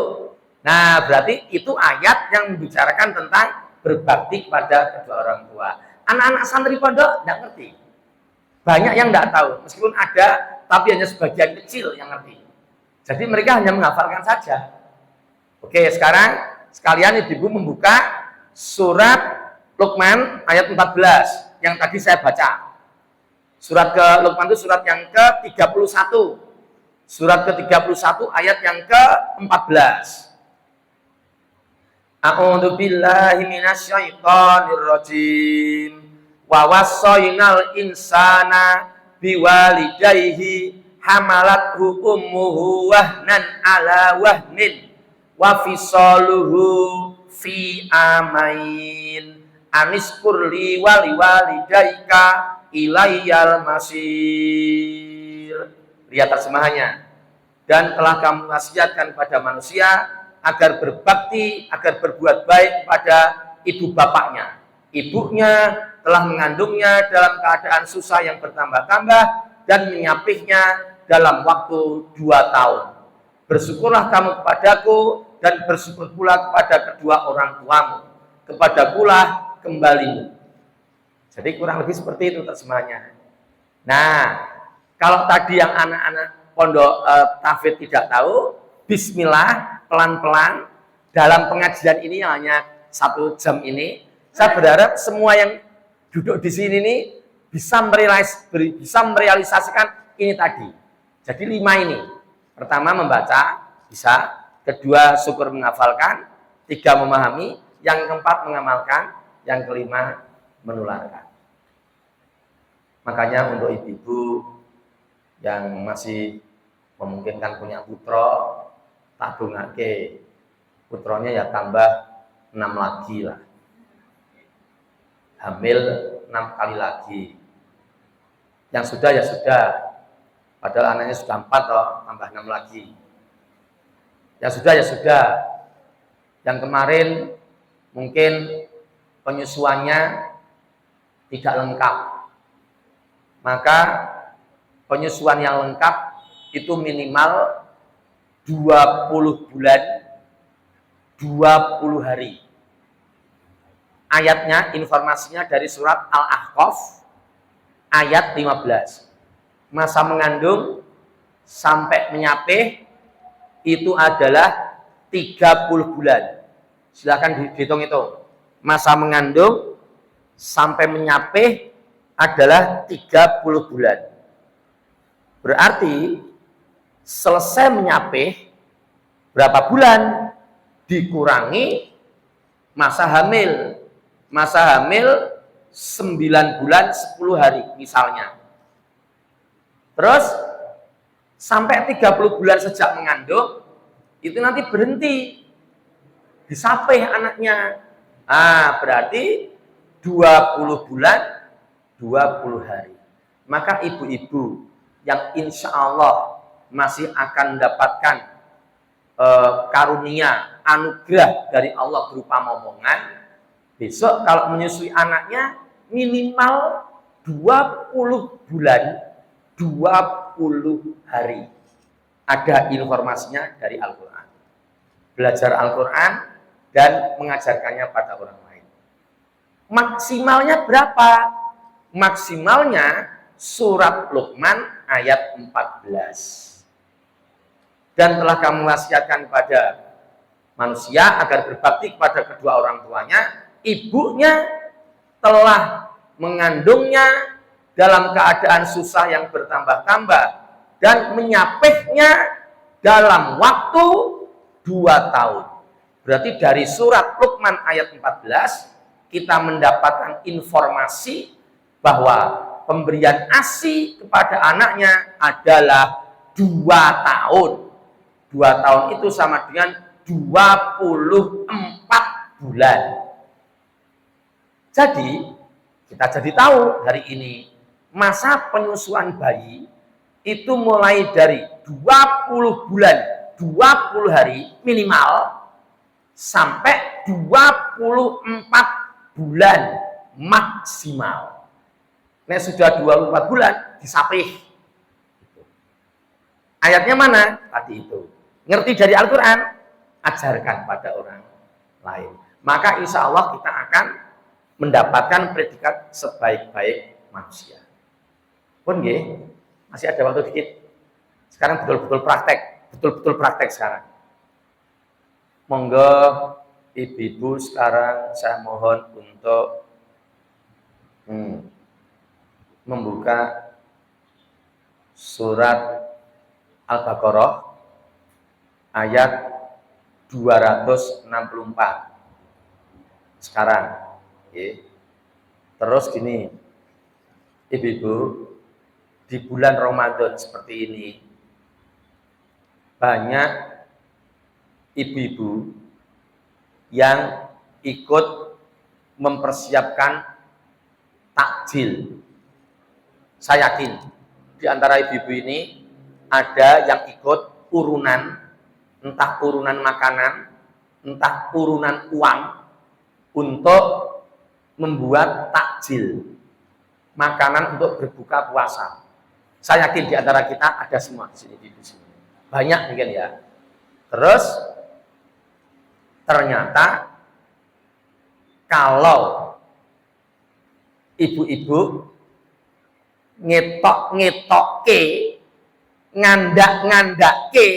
Nah, berarti itu ayat yang membicarakan tentang berbakti kepada kedua orang tua. Anak-anak santri pondok tidak ngerti. Banyak yang tidak tahu. Meskipun ada, tapi hanya sebagian kecil yang ngerti. Jadi mereka hanya menghafalkan saja. Oke, sekarang sekalian ibu membuka surat Luqman ayat 14 yang tadi saya baca. Surat ke Luqman itu surat yang ke-31. Surat ke-31 ayat yang ke-14. A'udzu billahi minasyaitonir rajim. Wa wassaynal insana biwalidayhi hamalathu ummuhu wahnan ala wahnin wa fisaluhu fi amain aniskur li waliwalidayka ilayyal masir. Lihat terjemahannya. Dan telah kami wasiatkan pada manusia agar berbakti, agar berbuat baik kepada ibu bapaknya. Ibunya telah mengandungnya dalam keadaan susah yang bertambah-tambah dan menyapihnya dalam waktu 2 tahun. Bersyukurlah kamu kepadaku dan bersyukur pula kepada kedua orang tuamu. Kepadakulah kembalimu. Jadi kurang lebih seperti itu terjemahnya. Nah, kalau tadi yang anak-anak pondok tahfidz tidak tahu, bismillah, pelan-pelan, dalam pengajian ini hanya 1 jam ini, saya berharap semua yang duduk di sini ini bisa merealisasikan ini tadi. Jadi 5 ini. Pertama membaca, bisa. Kedua syukur menghafalkan. 3 memahami. Yang keempat mengamalkan. Yang kelima menularkan. Makanya untuk ibu-ibu yang masih memungkinkan punya putra, tak dongake putronya ya tambah 6 lagi lah. Hamil 6 kali lagi. Yang sudah ya sudah. Padahal anaknya sudah 4 toh, tambah 6 lagi. Yang sudah ya sudah. Yang kemarin mungkin penyusuannya tidak lengkap. Maka penyusuan yang lengkap itu minimal 20 bulan, 20 hari. Ayatnya, informasinya dari surat Al-Ahqaf, ayat 15. Masa mengandung sampai menyapih itu adalah 30 bulan. Silakan dihitung itu. Masa mengandung sampai menyapih adalah 30 bulan. Berarti selesai menyapih berapa bulan dikurangi masa hamil. Masa hamil 9 bulan 10 hari misalnya. Terus sampai 30 bulan sejak mengandung itu nanti berhenti disapih anaknya. Berarti 20 bulan 20 hari. Maka ibu-ibu yang insya Allah masih akan mendapatkan karunia, anugerah dari Allah berupa momongan, besok kalau menyusui anaknya minimal 20 bulan, 20 hari. Ada informasinya dari Al-Quran. Belajar Al-Quran dan mengajarkannya pada orang lain. Maksimalnya berapa? Maksimalnya surat Luqman ayat 14. Dan telah kamu wasiatkan kepada manusia agar berbakti kepada kedua orang tuanya. Ibunya telah mengandungnya dalam keadaan susah yang bertambah-tambah dan menyapihnya dalam waktu 2 tahun. Berarti dari surat Luqman ayat 14 kita mendapatkan informasi bahwa pemberian ASI kepada anaknya adalah 2 tahun. 2 tahun itu sama dengan 24 bulan. Jadi, kita jadi tahu hari ini masa penyusuan bayi itu mulai dari 20 bulan, 20 hari minimal sampai 24 bulan maksimal. Nah, sudah 24 bulan disapih. Ayatnya mana? Tadi itu. Ngerti dari Al-Quran, ajarkan pada orang lain. Maka insya Allah kita akan mendapatkan predikat sebaik-baik manusia. Pun nggih, masih ada waktu dikit. Sekarang betul-betul praktek sekarang. Monggo ibu-ibu sekarang saya mohon untuk membuka surat Al-Baqarah ayat 264 sekarang. Oke. Terus gini, ibu-ibu, di bulan Ramadan seperti ini banyak ibu-ibu yang ikut mempersiapkan takjil. Saya yakin di antara ibu-ibu ini ada yang ikut urunan, entah urunan makanan, entah urunan uang untuk membuat takjil, makanan untuk berbuka puasa. Saya yakin di antara kita ada semua di sini, banyak mungkin ya. Terus ternyata kalau ibu-ibu ngetok-ngetokke, ngandak-ngandakke,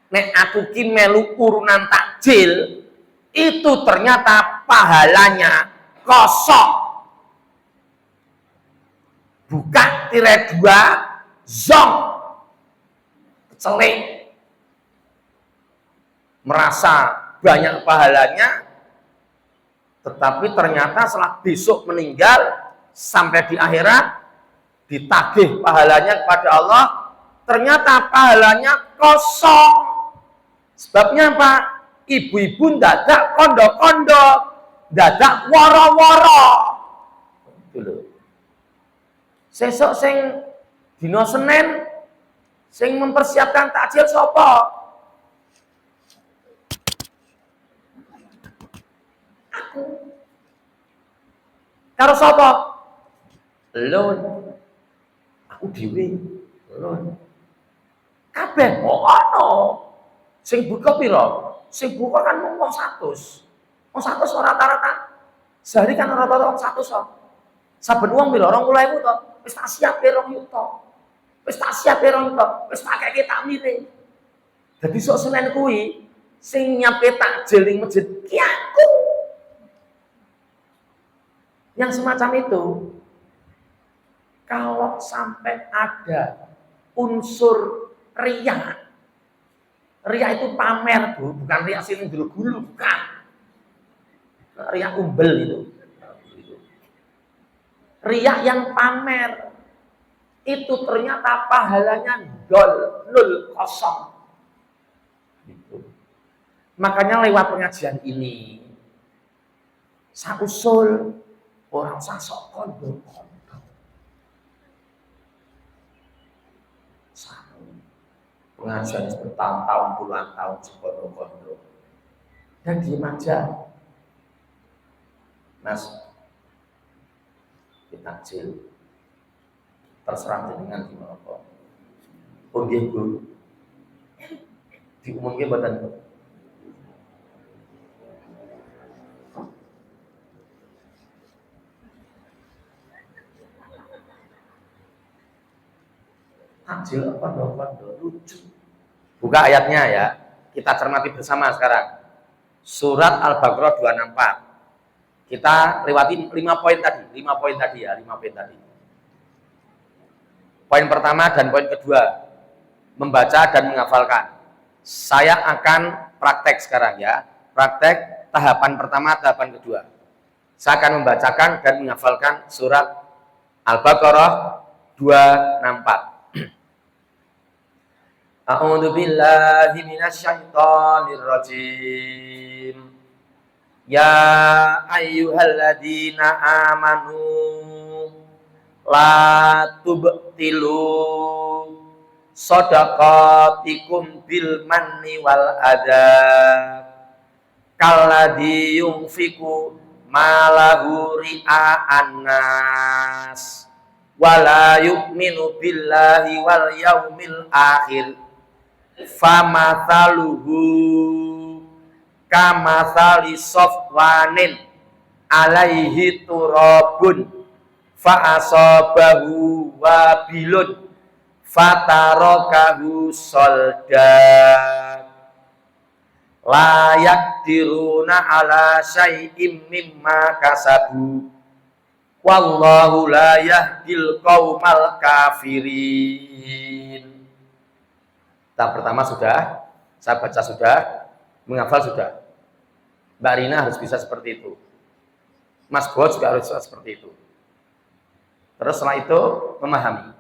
nek aku ki melu urunan takjil, itu ternyata pahalanya kosong. Buka tirai 2, zong, celik. Merasa banyak pahalanya, tetapi ternyata setelah besok meninggal, sampai di akhirat, ditagih pahalanya kepada Allah, ternyata pahalanya kosong. Sebabnya apa? Ibu-ibu dadak kondo-kondo, dadak woro-woro. Dulu. Sesok sing dina Senin sing mempersiapkan takjil sapa? Aku. Karo sapa? Lun. Aku dhewe. Lun. Kabeh ono. Sing buka piro? Sing buka kan mung 100. Wong 100 ora rata-rata. Sehari kan rata-rata wong 100 kok. Saben wong piro? 20.000 to. Wis tak siap 2 juta. Wis tak siap 2 juta. Wis tak keke takmire. Dadi sok Senin kuwi sing nyape takjil ning masjid ki aku. Yang semacam itu, kalau sampai ada unsur riya itu pamer, Bu, bukan riya sing gulu-gulu, bukan. Riya umbel itu. Riya yang pamer itu ternyata pahalanya nol kosong. Gitu. Makanya lewat pengajian ini, saya usul orang sasok kondo-kondo. Pengajian bertahun-tahun, puluhan tahun kondo-kondo. Dan diem aja. Mas, takjil. Terserah dengan gimana kok. Oh nggih, Bu. Diumumke mboten. Takjil kondo-kondo lucu. Buka ayatnya ya. Kita cermati bersama sekarang. Surat Al-Baqarah 264. Kita lewati 5 poin tadi, 5 poin tadi ya, 5 poin tadi. Poin pertama dan poin kedua, membaca dan menghafalkan. Saya akan praktek sekarang ya. Praktek tahapan pertama, tahapan kedua. Saya akan membacakan dan menghafalkan surat Al-Baqarah 264. A'udzu billahi minasyaitonir rajim. Ya ayyuhalladzina amanu la tubtilu shadaqatikum bil manni wal adha kalladzi yunfiqu malahu ria'an nas wala yu'minu billahi wal yaumil akhir famathaluhu kamathali safwanin alaihi turabun fa asabahu wabilun fatarakahu soldan la yaqdiruna ala syai'im mimma kasabu wallahu la yahdil qaumal kafirin. Tahap pertama sudah, saya baca sudah, menghafal sudah. Mbak Rina harus bisa seperti itu. Mas Bo juga harus bisa seperti itu. Terus setelah itu memahami.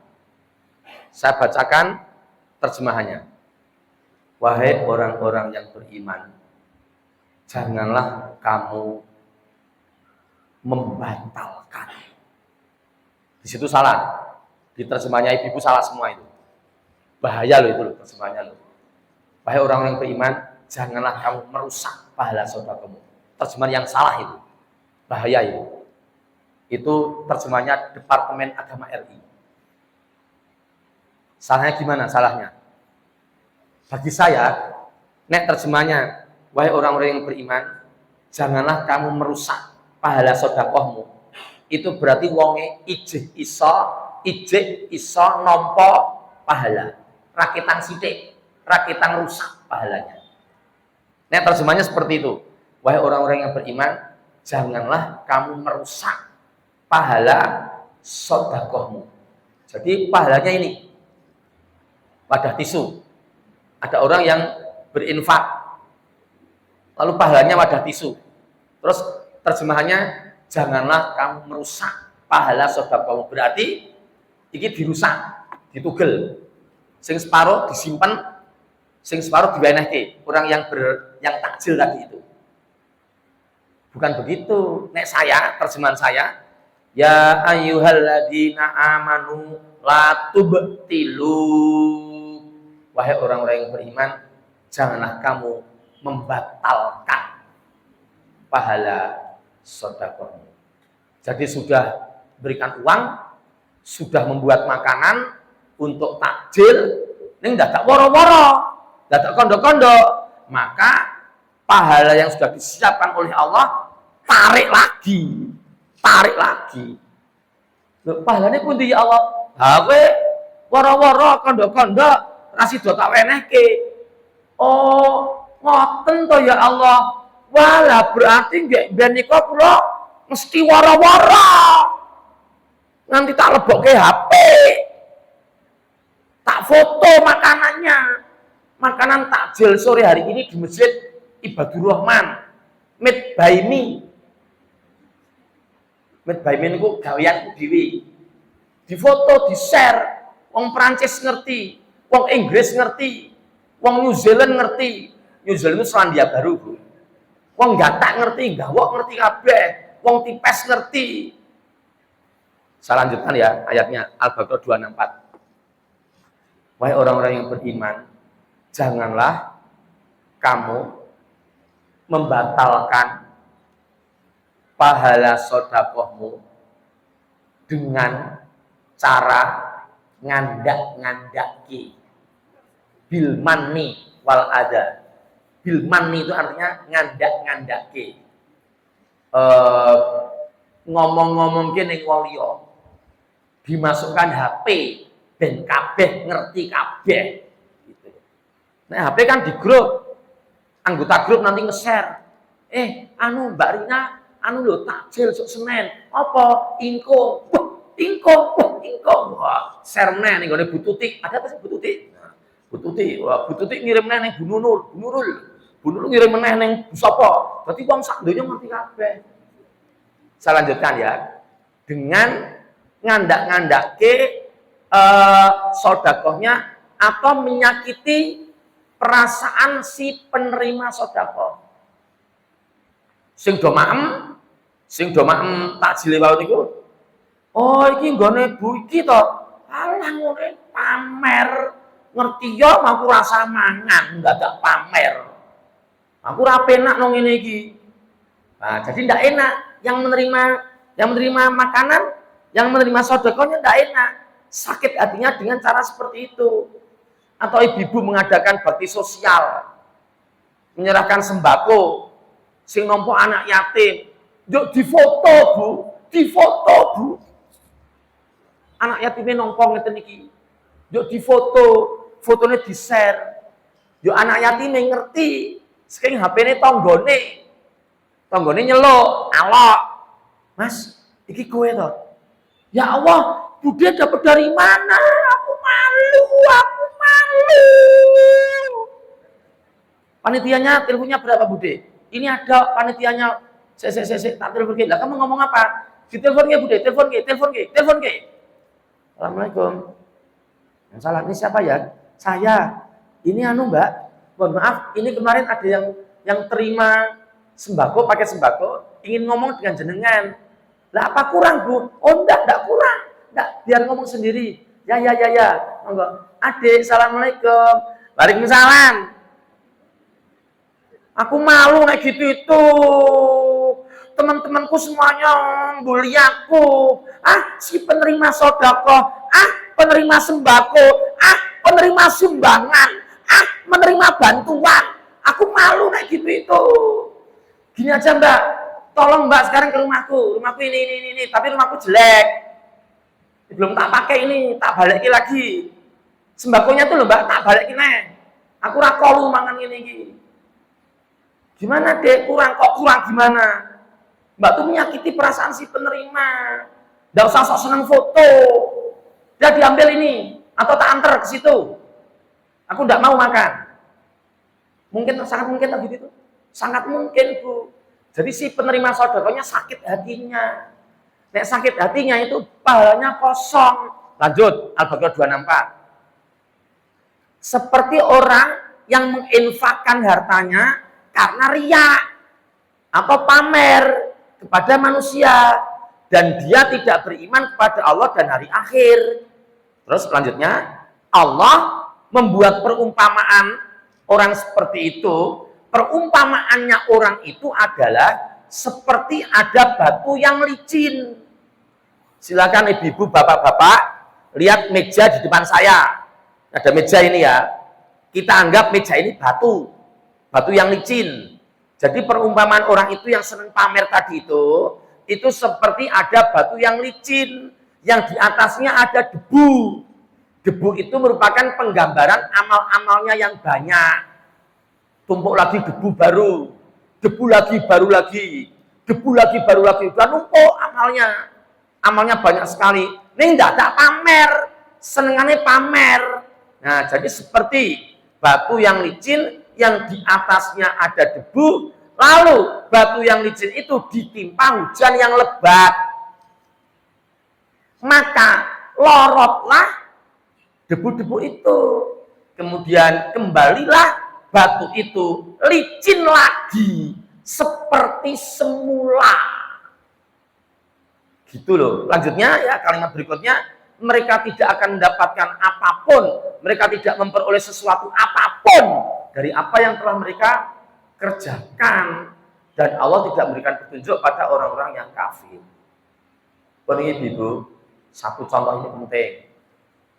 Saya bacakan terjemahannya. Wahai orang-orang yang beriman, janganlah kamu membatalkan. Di situ salah. Di terjemahnya ibu-ibu salah semua itu. Bahaya loh itu loh terjemahnya loh. Wahai orang-orang yang beriman, janganlah kamu merusak pahala saudaramu. Terjemahan yang salah itu. Bahaya itu. Itu terjemahnya Departemen Agama RI. Salahnya gimana salahnya? Bagi saya, nek terjemahnya, wahai orang-orang yang beriman, janganlah kamu merusak pahala sedekahmu. Itu berarti wonge ijih iso nampa pahala. Rakitang sithik, rakitang rusak pahalanya. Nek terjemahnya seperti itu. Wahai orang-orang yang beriman, janganlah kamu merusak pahala sedekahmu. Jadi pahalanya ini wadah tisu. Ada orang yang berinfak, lalu pahalanya wadah tisu. Terus terjemahannya, janganlah kamu merusak pahala sedekahmu. Berarti ini dirusak, ditugel. Sing separuh disimpan, sing separuh diwenehke. Orang yang takjil tadi itu. Bukan begitu. Nek saya, terjemahan saya, ya ayyuhalladzina amanu la tubtilu. Wahai orang-orang yang beriman, janganlah kamu membatalkan pahala sedekahmu. Jadi sudah berikan uang, sudah membuat makanan untuk takjil, ini dadak woro-woro, dadak kondo-kondo, maka pahala yang sudah disiapkan oleh Allah tarik lagi. Loh, pahalanya pun di Allah. Hawe woro-woro kondo-kondo rasido tak wenehke. Oh, ngoten to ya Allah. Walah berarti nggih ben nika kula mesti woro-woro. Nanti tak lebokke HP. Tak foto makanannya. Makanan takjil sore hari ini di Masjid Ibadur Rahman. Made by me. Made by me niku gaweanku dhewe. Difoto, di-share. Wong Prancis ngerti, wong Inggris ngerti, wong New Zealand ngerti. New Zealand itu Selandia Baru, Bro. Wong Gatak ngerti, Gawok ngerti kabeh, wong Tipes ngerti. Saya lanjutkan ya ayatnya Al-Baqarah 264. Wahai orang-orang yang beriman, janganlah kamu membatalkan pahala sedekahmu dengan cara ngandak-ngandaki. Bil manni wal adha. Bil manni itu artinya ngandak-ngandaki. Ngomong-ngomong kene wong liya. Dimasukkan HP ben kabeh ngerti kabeh gitu. Nah, HP kan di grup. Anggota grup nanti nge-share. Mbak Rina, lho takjil sok Senin. Apa? Ingko. Ingko. Wah, share meneh ning gone Bu Tutik. Ada apa sih Bu Tutik? Nah, Bu Tutik, wah Bu Tutik ngirim meneh ning Bu Nurul. Bunuh ngirim meneh ning sapa? Dadi wong sak donya ngerti kabeh. Saya lanjutkan ya. Dengan ngandak-ngandake sodakohnya atau menyakiti perasaan si penerima sodakoh. Sing do maem takjile wae niku. Oh iki nggone Bu iki to. Alah ngene pamer. Ngerti yo aku rasa mangan, dadak pamer. Aku ora penak nang ngene iki. Nah, jadi ndak enak yang menerima makanan, yang menerima sedekahnya ndak enak. Sakit hatinya dengan cara seperti itu. Atau ibu-ibu mengadakan bakti sosial. Menyerahkan sembako sing nampa anak yatim. Yuk difoto, Bu. Difoto, Bu. Anak yatimnya nampa ngeten iki. Yuk difoto, fotonya di-share. Yuk anak yatimnya ngerti. Saking HP-ne tanggane. Tanggane nyeluk, alok. Mas, iki kowe to? Ya Allah, Bude dapat dari mana? Aku malu. Panitianya teleponnya berapa, Bude? Ini ada panitianya. Tak telepon ke. Lah kamu ngomong apa? Ditelepon ke, Bude, telepon ke. Assalamualaikum. Yang salah ini siapa ya? Saya. Ini Mbak. Mohon maaf, ini kemarin ada yang terima sembako, paket sembako, ingin ngomong dengan jenengan. Lah apa kurang, Bu? Oh enggak kurang. Enggak, biar ngomong sendiri. Ya. Monggo. Adik, Assalamualaikum. Waalaikumsalam. Aku malu kayak gitu itu. Teman-temanku semuanya bully aku. Si penerima sedekah, penerima sembako, penerima sumbangan, menerima bantuan. Aku malu kayak gitu itu. Gini aja Mbak, tolong Mbak sekarang ke rumahku. Rumahku ini, tapi rumahku jelek. Belum tak pakai ini, tak balikin lagi. Sembakonya tuh loh Mbak, tak balikin nih. Aku rakolu mangan ini. Gimana deh, kurang gimana? Mbak tuh menyakiti perasaan si penerima. Nggak usah sok seneng foto. Dia diambil ini, atau tak antar ke situ. Aku nggak mau makan. Sangat mungkin begitu. Sangat mungkin, Bu. Jadi si penerima sedekahnya sakit hatinya. Nek sakit hatinya itu pahalanya kosong. Lanjut, Al-Baqarah 264. Seperti orang yang menginfakkan hartanya karena riya atau pamer kepada manusia dan dia tidak beriman kepada Allah dan hari akhir. Terus selanjutnya Allah membuat perumpamaan orang seperti itu. Perumpamaannya orang itu adalah seperti ada batu yang licin. Silakan ibu-ibu, bapak-bapak, lihat meja di depan saya. Ada meja ini ya. Kita anggap meja ini batu yang licin. Jadi perumpamaan orang itu yang senang pamer tadi itu seperti ada batu yang licin, yang di atasnya ada debu. Debu itu merupakan penggambaran amal-amalnya yang banyak. Tumpuk lagi debu baru, debu lagi baru lagi, debu lagi baru lagi. Udah numpuk amalnya. Amalnya banyak sekali. Ini enggak ada pamer, senengannya pamer. Nah, jadi seperti batu yang licin yang di atasnya ada debu, lalu batu yang licin itu ditimpa hujan yang lebat. Maka lorotlah debu-debu itu. Kemudian kembalilah batu itu licin lagi seperti semula. Gitu loh. Lanjutnya ya kalimat berikutnya, mereka tidak akan mendapatkan apapun, mereka tidak memperoleh sesuatu apapun dari apa yang telah mereka kerjakan, dan Allah tidak memberikan petunjuk pada orang-orang yang kafir. Ibu, satu contoh ini penting.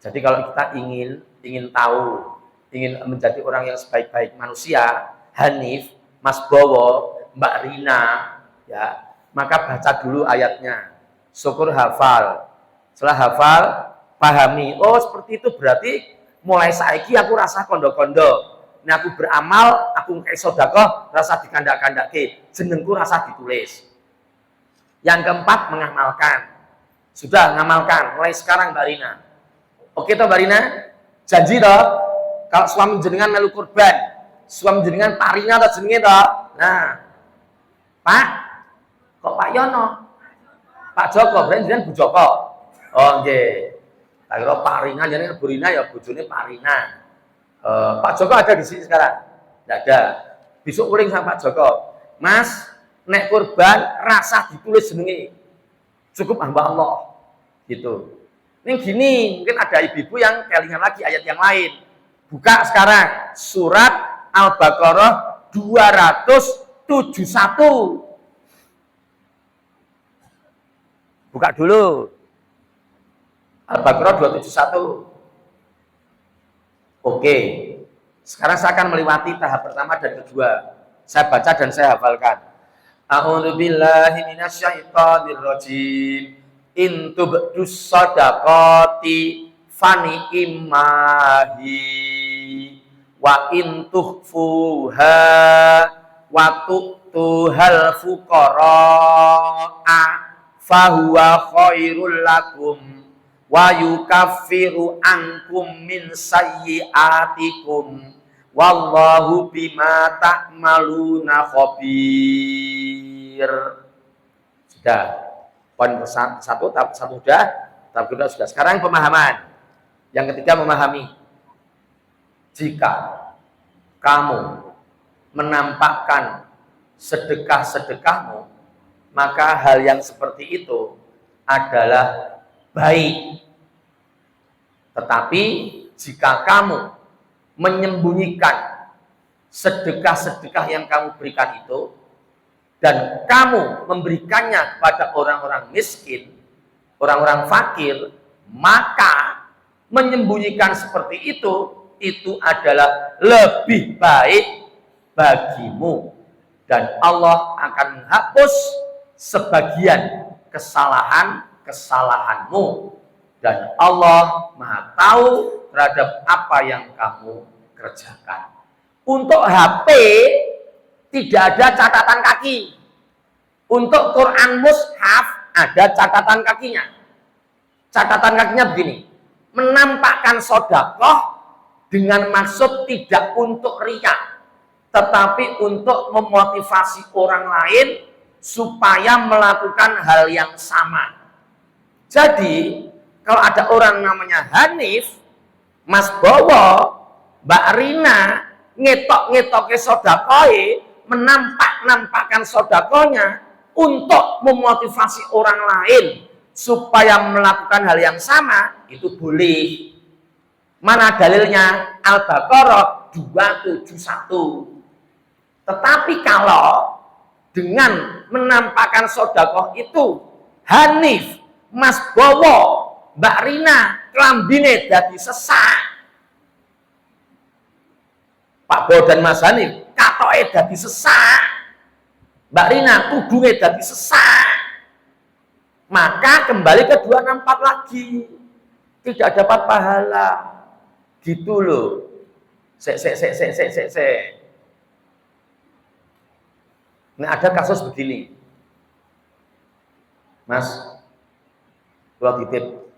Jadi kalau kita ingin tahu, ingin menjadi orang yang sebaik-baik manusia, Hanif, Mas Bowo, Mbak Rina, ya, maka baca dulu ayatnya. Syukur hafal. Setelah hafal, pahami. Oh, seperti itu berarti mulai saiki aku rasa kondo-kondo. Ini aku beramal, aku kayak sedekah, rasa dikandak-kandake, jenengku rasa ditulis. Yang keempat, mengamalkan. Sudah ngamalkan, mulai sekarang Mbak Rina. Oke toh Mbak Rina? Janji toh? Kalau suami jenengan melu kurban, suam jenengan Parina atau jenenge to? Nah. Pak, kok Pak Yono? Pak Joko, berarti jenengan Bu Joko. Oh nggih. Tak kira Parina jenengan Bu Rina ya bojone Parina. Pak Joko ada di sini sekarang? Tidak ada. Besok uling sama Pak Joko. Mas, nek kurban rasa ditulis jenenge. Cukup hamba Allah. Gitu. Ini gini, mungkin ada ibu-ibu yang kelingan lagi ayat yang lain. Buka sekarang surat Al-Baqarah 271. Buka dulu. Al-Baqarah 271. Oke. Sekarang saya akan melewati tahap pertama dan kedua. Saya baca dan saya hafalkan. A'udzubillahi minasyaitonirrajim. In tubdus shadaqati fani imahi wa in tukhfuha wa tu'tuhal fuqara'a fahuwa khairul lakum wa yukaffiru ankum min sayyi'atikum wallahu bima ta'maluna khabir. Sudah. Poin satu, tahap satu sudah, tahap kedua sudah. Sekarang pemahaman. Yang ketiga memahami. Jika kamu menampakkan sedekah-sedekahmu, maka hal yang seperti itu adalah baik. Tetapi jika kamu menyembunyikan sedekah-sedekah yang kamu berikan itu, dan kamu memberikannya kepada orang-orang miskin, orang-orang fakir, maka menyembunyikan seperti itu adalah lebih baik bagimu. Dan Allah akan menghapus sebagian kesalahan-kesalahanmu. Dan Allah Maha tahu terhadap apa yang kamu kerjakan. Untuk HP, tidak ada catatan kaki. Untuk Quran Mushaf ada catatan kakinya. Catatan kakinya begini. Menampakkan sedekah dengan maksud tidak untuk riya, tetapi untuk memotivasi orang lain supaya melakukan hal yang sama. Jadi, kalau ada orang namanya Hanif, Mas Bowo, Mbak Rina, ngetok-ngetoknya sedekah, menampakkan sedekahnya untuk memotivasi orang lain supaya melakukan hal yang sama, itu boleh. Mana dalilnya? Al-Baqarah 271. Tetapi kalau dengan menampakkan sedekah itu Hanif, Mas Bowo, Mbak Rina, klambine dadi sesak, Pak Bowo dan Mas Hanif katoke dadi sesak, Mbak Rina tudunge dadi sesak, maka kembali ke 264 lagi, tidak dapat pahala. Gitu loh. Nah, ada kasus begini. Mas, gua titip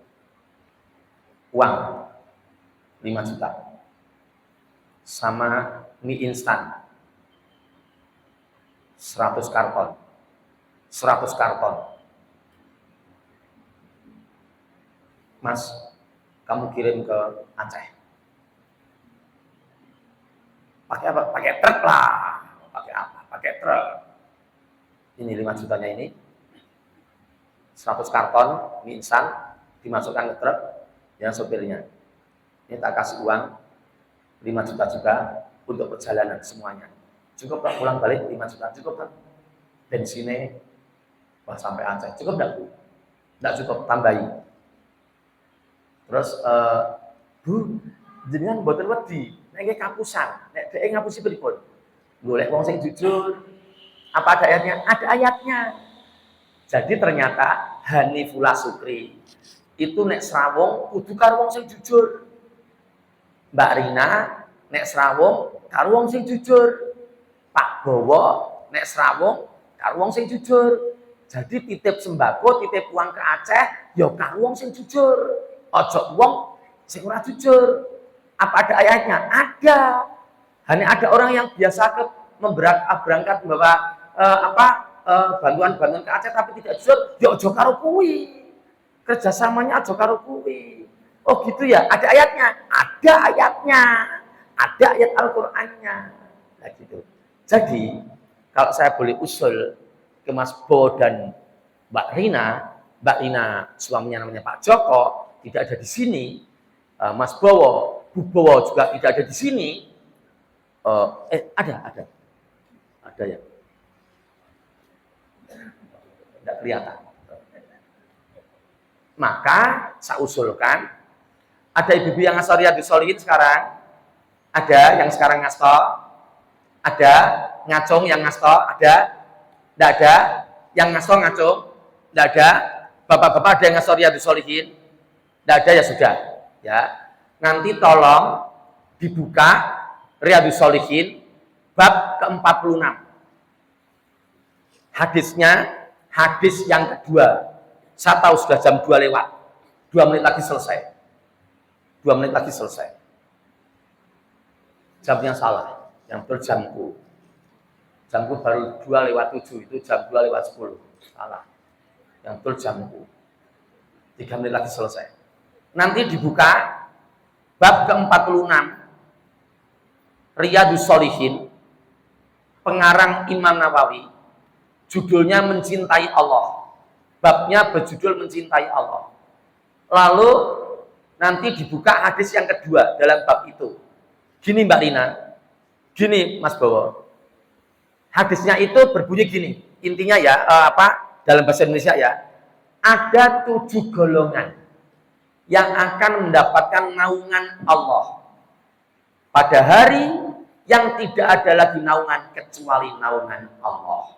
uang 5 juta sama mie instan 100 karton. 100 karton. Mas, kamu kirim ke Aceh. Pakai apa? Pakai truk lah. Pakai apa? Pakai truk. Ini 5 jutanya ini. 100 karton mie instan dimasukkan ke truk yang sopirnya. Ini tak kasih uang 5 juta juga untuk perjalanan semuanya. Cukup tak pulang balik 5 juta? Cukup tak? Bensinnya wah sampai Aceh. Cukup tak, Bu? Tidak cukup, tambahi. Terus, Bu, jenengan mboten wedi, nek kapusan, nek dhek ngapusi pripun? Golek wong sing jujur. Apa ada ayatnya? Ada ayatnya. Jadi ternyata Hanifullah Sukri itu nek srawung kudu karo wong sing jujur. Mbak Rina nek srawung karo wong sing jujur. Pak Bowo nek srawung karo wong sing jujur. Jadi titip sembako, titip uang ke Aceh, ya karo wong sing jujur. Ojo wong sing ora jujur. Apa ada ayatnya? Ada. Hanya ada orang yang biasa berangkat membawa bantuan-bantuan ke Aceh tapi tidak jujur, ya ojo karo kuwi. Kerjasamanya ojo karo kuwi. Oh gitu ya, ada ayatnya? Ada ayatnya. Ada ayat Al-Qur'annya. Nah gitu. Jadi, kalau saya boleh usul ke Mas Bo dan Mbak Rina suaminya namanya Pak Joko, tidak ada di sini. Mas Bowo, Bu Bowo juga tidak ada di sini. Ada ya. Tidak kelihatan. Maka saya usulkan ada ibu-ibu yang ngasih Riyadhus Shalihin sekarang, ada yang sekarang ngasto, ada ngacung yang ngasto, ada, tidak ada yang ngasto ngacung, tidak ada, bapak-bapak ada yang ngasih Riyadhus Shalihin, tidak ada ya sudah, ya. Nanti tolong dibuka Riyadhus Shalihin bab ke-46. Hadisnya, hadis yang kedua. Saya tahu sudah jam 2 lewat. 2 menit lagi selesai. 2 menit lagi selesai. Jamnya salah. Yang betul jamku. Jamku baru 2 lewat 7. Itu jam 2 lewat 10. Salah. Yang betul jamku. 3 menit lagi selesai. Nanti dibuka bab ke-46. Riyadhus Shalihin. Pengarang Imam Nawawi. Judulnya Mencintai Allah. Babnya berjudul Mencintai Allah. Lalu nanti dibuka hadis yang kedua dalam bab itu. Gini Mbak Rina, gini Mas Bowo. Hadisnya itu berbunyi gini. Intinya ya, dalam bahasa Indonesia ya. Ada 7 golongan yang akan mendapatkan naungan Allah. Pada hari yang tidak ada lagi naungan kecuali naungan Allah.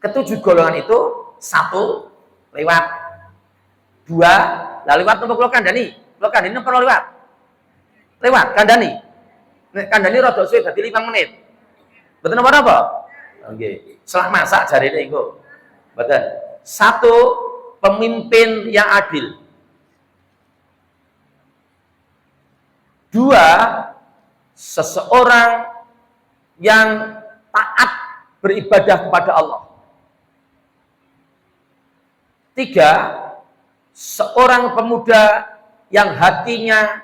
Ketujuh golongan itu, 1 lewat, 2 lewat nomor lo kandani perlu lewat kandani rada suwe dadi 5 menit. Betul nomor apa? Oke. Setelah masak jari ini itu. Betul. 1 pemimpin yang adil. 2 seseorang yang taat beribadah kepada Allah. 3 seorang pemuda yang hatinya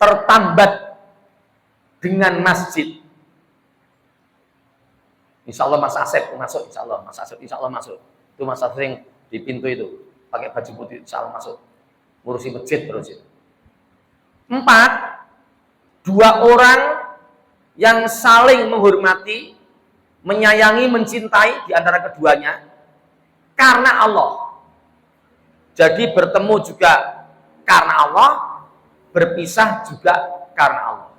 tertambat dengan masjid. Insya Allah Mas Asep masuk, insya Allah masuk. Itu Mas Asep yang di pintu itu pakai baju putih, insya Allah masuk. Ngurusi masjid terus itu. 4 2 orang yang saling menghormati, menyayangi, mencintai di antara keduanya karena Allah. Jadi bertemu juga karena Allah, berpisah juga karena Allah.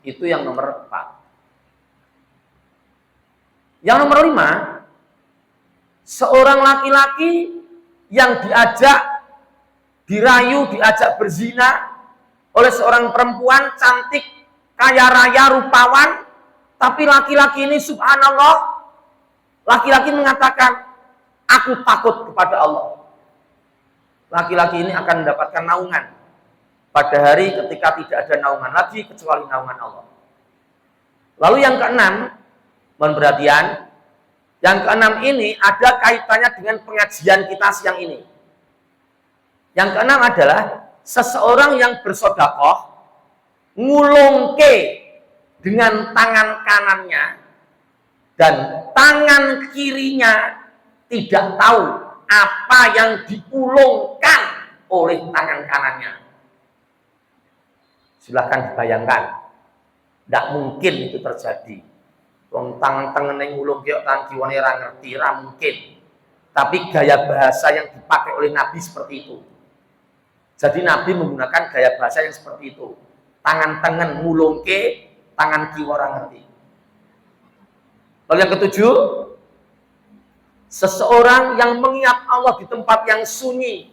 Itu yang nomor 4. Yang nomor 5, seorang laki-laki yang diajak, dirayu, diajak berzina oleh seorang perempuan cantik, kaya raya, rupawan, tapi laki-laki ini subhanallah, laki-laki mengatakan, aku takut kepada Allah. Laki-laki ini akan mendapatkan naungan pada hari ketika tidak ada naungan lagi kecuali naungan Allah. Lalu yang ke-6, mohon perhatian, yang ke-6 ini ada kaitannya dengan pengajian kita siang ini. Yang ke-6 adalah seseorang yang bersedekah ngulungke dengan tangan kanannya dan tangan kirinya tidak tahu apa yang diulungkan oleh tangan kanannya. Silahkan dibayangkan, tidak mungkin itu terjadi. Wong tangan yang ngulung kok tangan kiwane ra ngerti, ra mungkin. Tapi gaya bahasa yang dipakai oleh Nabi seperti itu. Jadi Nabi menggunakan gaya bahasa yang seperti itu. Tangan ngulungke, tangan kiwa ra ngerti. Lalu yang ke-7, seseorang yang mengingat Allah di tempat yang sunyi,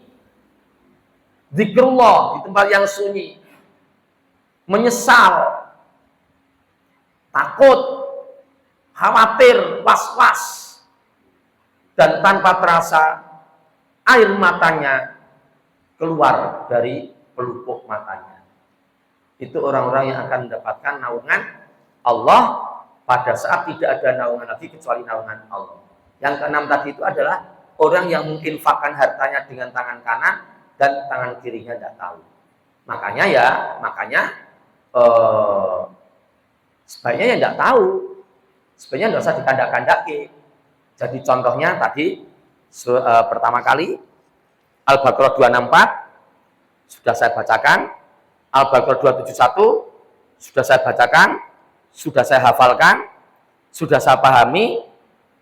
zikrullah di tempat yang sunyi, menyesal, takut, khawatir, was-was, dan tanpa terasa air matanya keluar dari pelupuk matanya. Itu orang-orang yang akan mendapatkan naungan Allah pada saat tidak ada naungan lagi kecuali naungan Allah. Yang keenam tadi itu adalah orang yang menginfakkan hartanya dengan tangan kanan dan tangan kirinya tidak tahu. Makanya sebaiknya ya tidak tahu. Sebaiknya tidak usah dikandak-kandaki. Jadi contohnya tadi pertama kali Al-Baqarah 264 sudah saya bacakan, Al-Baqarah 271 sudah saya bacakan, sudah saya hafalkan, sudah saya pahami,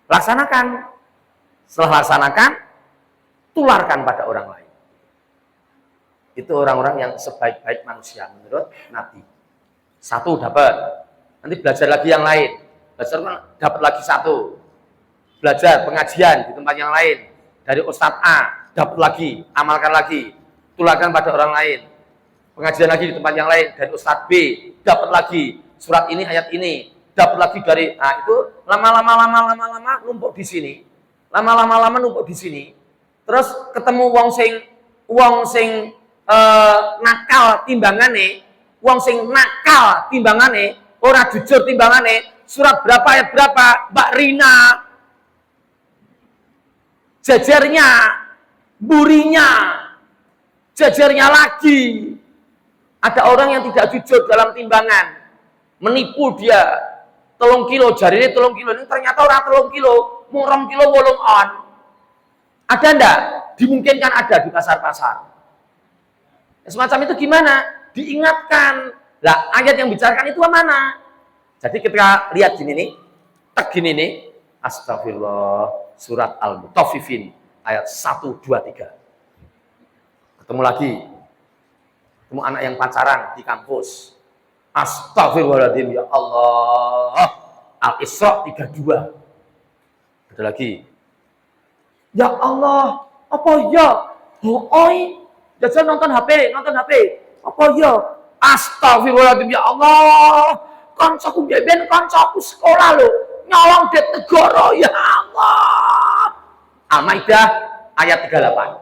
laksanakan. Setelah laksanakan, tularkan pada orang lain. Itu orang-orang yang sebaik-baik manusia menurut Nabi. Satu dapat, nanti belajar lagi yang lain. Belajar dapat lagi satu. Belajar pengajian di tempat yang lain. Dari Ustadz A, dapat lagi, amalkan lagi. Tularkan pada orang lain. Pengajian lagi di tempat yang lain. Dari Ustadz B, dapat lagi. Surat ini, ayat ini. Dapat lagi dari, nah itu lama-lama numpuk di sini. Lama-lama numpuk di sini. Terus ketemu wong sing nakal timbangane, ora jujur timbangane, surat berapa ayat berapa, Mbak Rina, jajarnya, burinya, jajarnya lagi. Ada orang yang tidak jujur dalam timbangan, menipu dia, 3 kilo, jarinya 3 kilo, ini ternyata orang 3 kilo, mau 2 kilo wolong on. Ada enggak? Dimungkinkan ada di pasar-pasar. Semacam itu gimana? Diingatkan. Lah, ayat yang bicarakan itu mana? Jadi ketika lihat gini nih, tek gini nih, astagfirullah, surat Al-Mutaffifin, ayat 1, 2, 3. Ketemu lagi. Ketemu anak yang pacaran di kampus. Astagfirullahaladzim, ya Allah. Al-Isra 32. Ada lagi. Ya Allah, apa ya? Oi, jajal nonton HP. Apa ya? Astagfirullahaladzim, ya Allah. Kancaku beben, kancaku sekolah lo. Nyolong det negara, ya Allah. Al-Maidah ayat 38.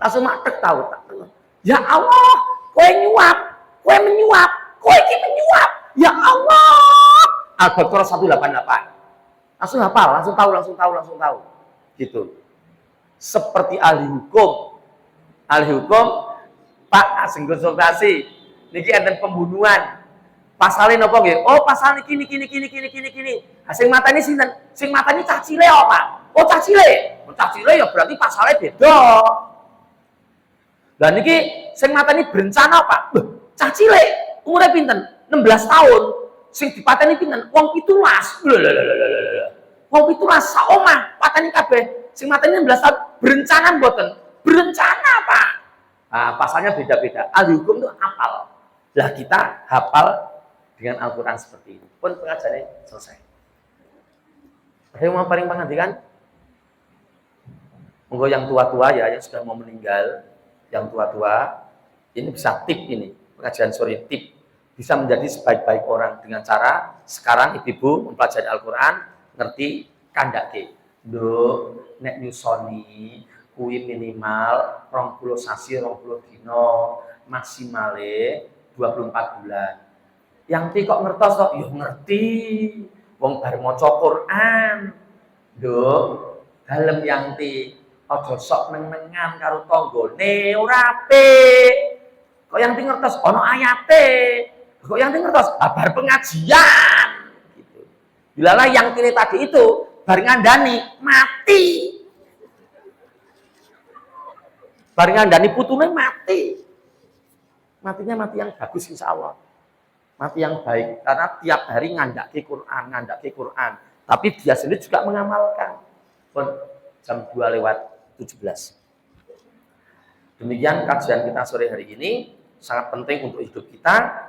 Langsung matek tahu. Ya Allah, kowe menyuap. Kowe iki menyuap. Ya Allah. Al-Baqarah 188. Langsung hafal, langsung tahu. Gitu. Seperti ahli hukum, Pak asing konsultasi, niki enten pembunuhan, pasalnya nopo nggih? Oh pasal niki. Sing mateni sinten? Sing mateni cah cilik apa? Oh cah cilik ya berarti pasalnya beda. Lah niki sing mateni berencana apa? Cah cilik, umure pinten? 16 tahun. Sing dipateni pinten? Wong 17. Wong 17 sak omah pateni kabeh. Sing mateni 16 tahun berencana mboten? Berencana apa? Nah, pasalnya beda-beda. Ahli hukum itu hafal. Lah kita hafal dengan Al-Quran seperti ini. Pun pengajarannya selesai. Ada yang mau paling pengantikan? Monggo yang tua-tua ya, yang sudah mau meninggal, yang tua-tua, ini bisa tip ini. Pengajaran sore tip. Bisa menjadi sebaik-baik orang dengan cara sekarang ibu-ibu mempelajari Al-Quran, ngerti kandake. Nek nyusoni kuwi minimal 20 sasi 20 dino, maksimale 24 bulan. Yang ti kok ngertos kok? Ya ngerti. Wong bar maca Quran. Dalem yang ti aja sok neng-nengan karo tanggane ora apik. Kok yang ti ngertos ana ayate. Kok yang ti ngertos bar pengajian gitu. Dilalah yang kini tadi itu bar ngandani mati. Bar ngandani putune mati. Matinya mati yang bagus insya Allah. Mati yang baik. Karena tiap hari ngandaki Quran. Tapi dia sendiri juga mengamalkan. Pun jam 2:17. Demikian kajian kita sore hari ini. Sangat penting untuk hidup kita.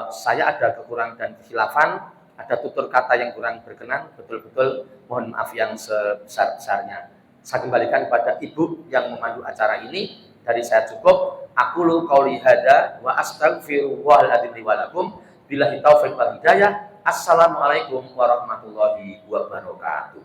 Saya ada kekurangan dan kekhilafan. Ada tutur kata yang kurang berkenan, betul-betul mohon maaf yang sebesar-besarnya. Saya kembalikan kepada ibu yang memandu acara ini. Dari saya cukup. Aqulu qauli hadza wa astaghfirullahal li wa lakum. Billahi taufiq wal hidayah. Assalamualaikum warahmatullahi wabarakatuh.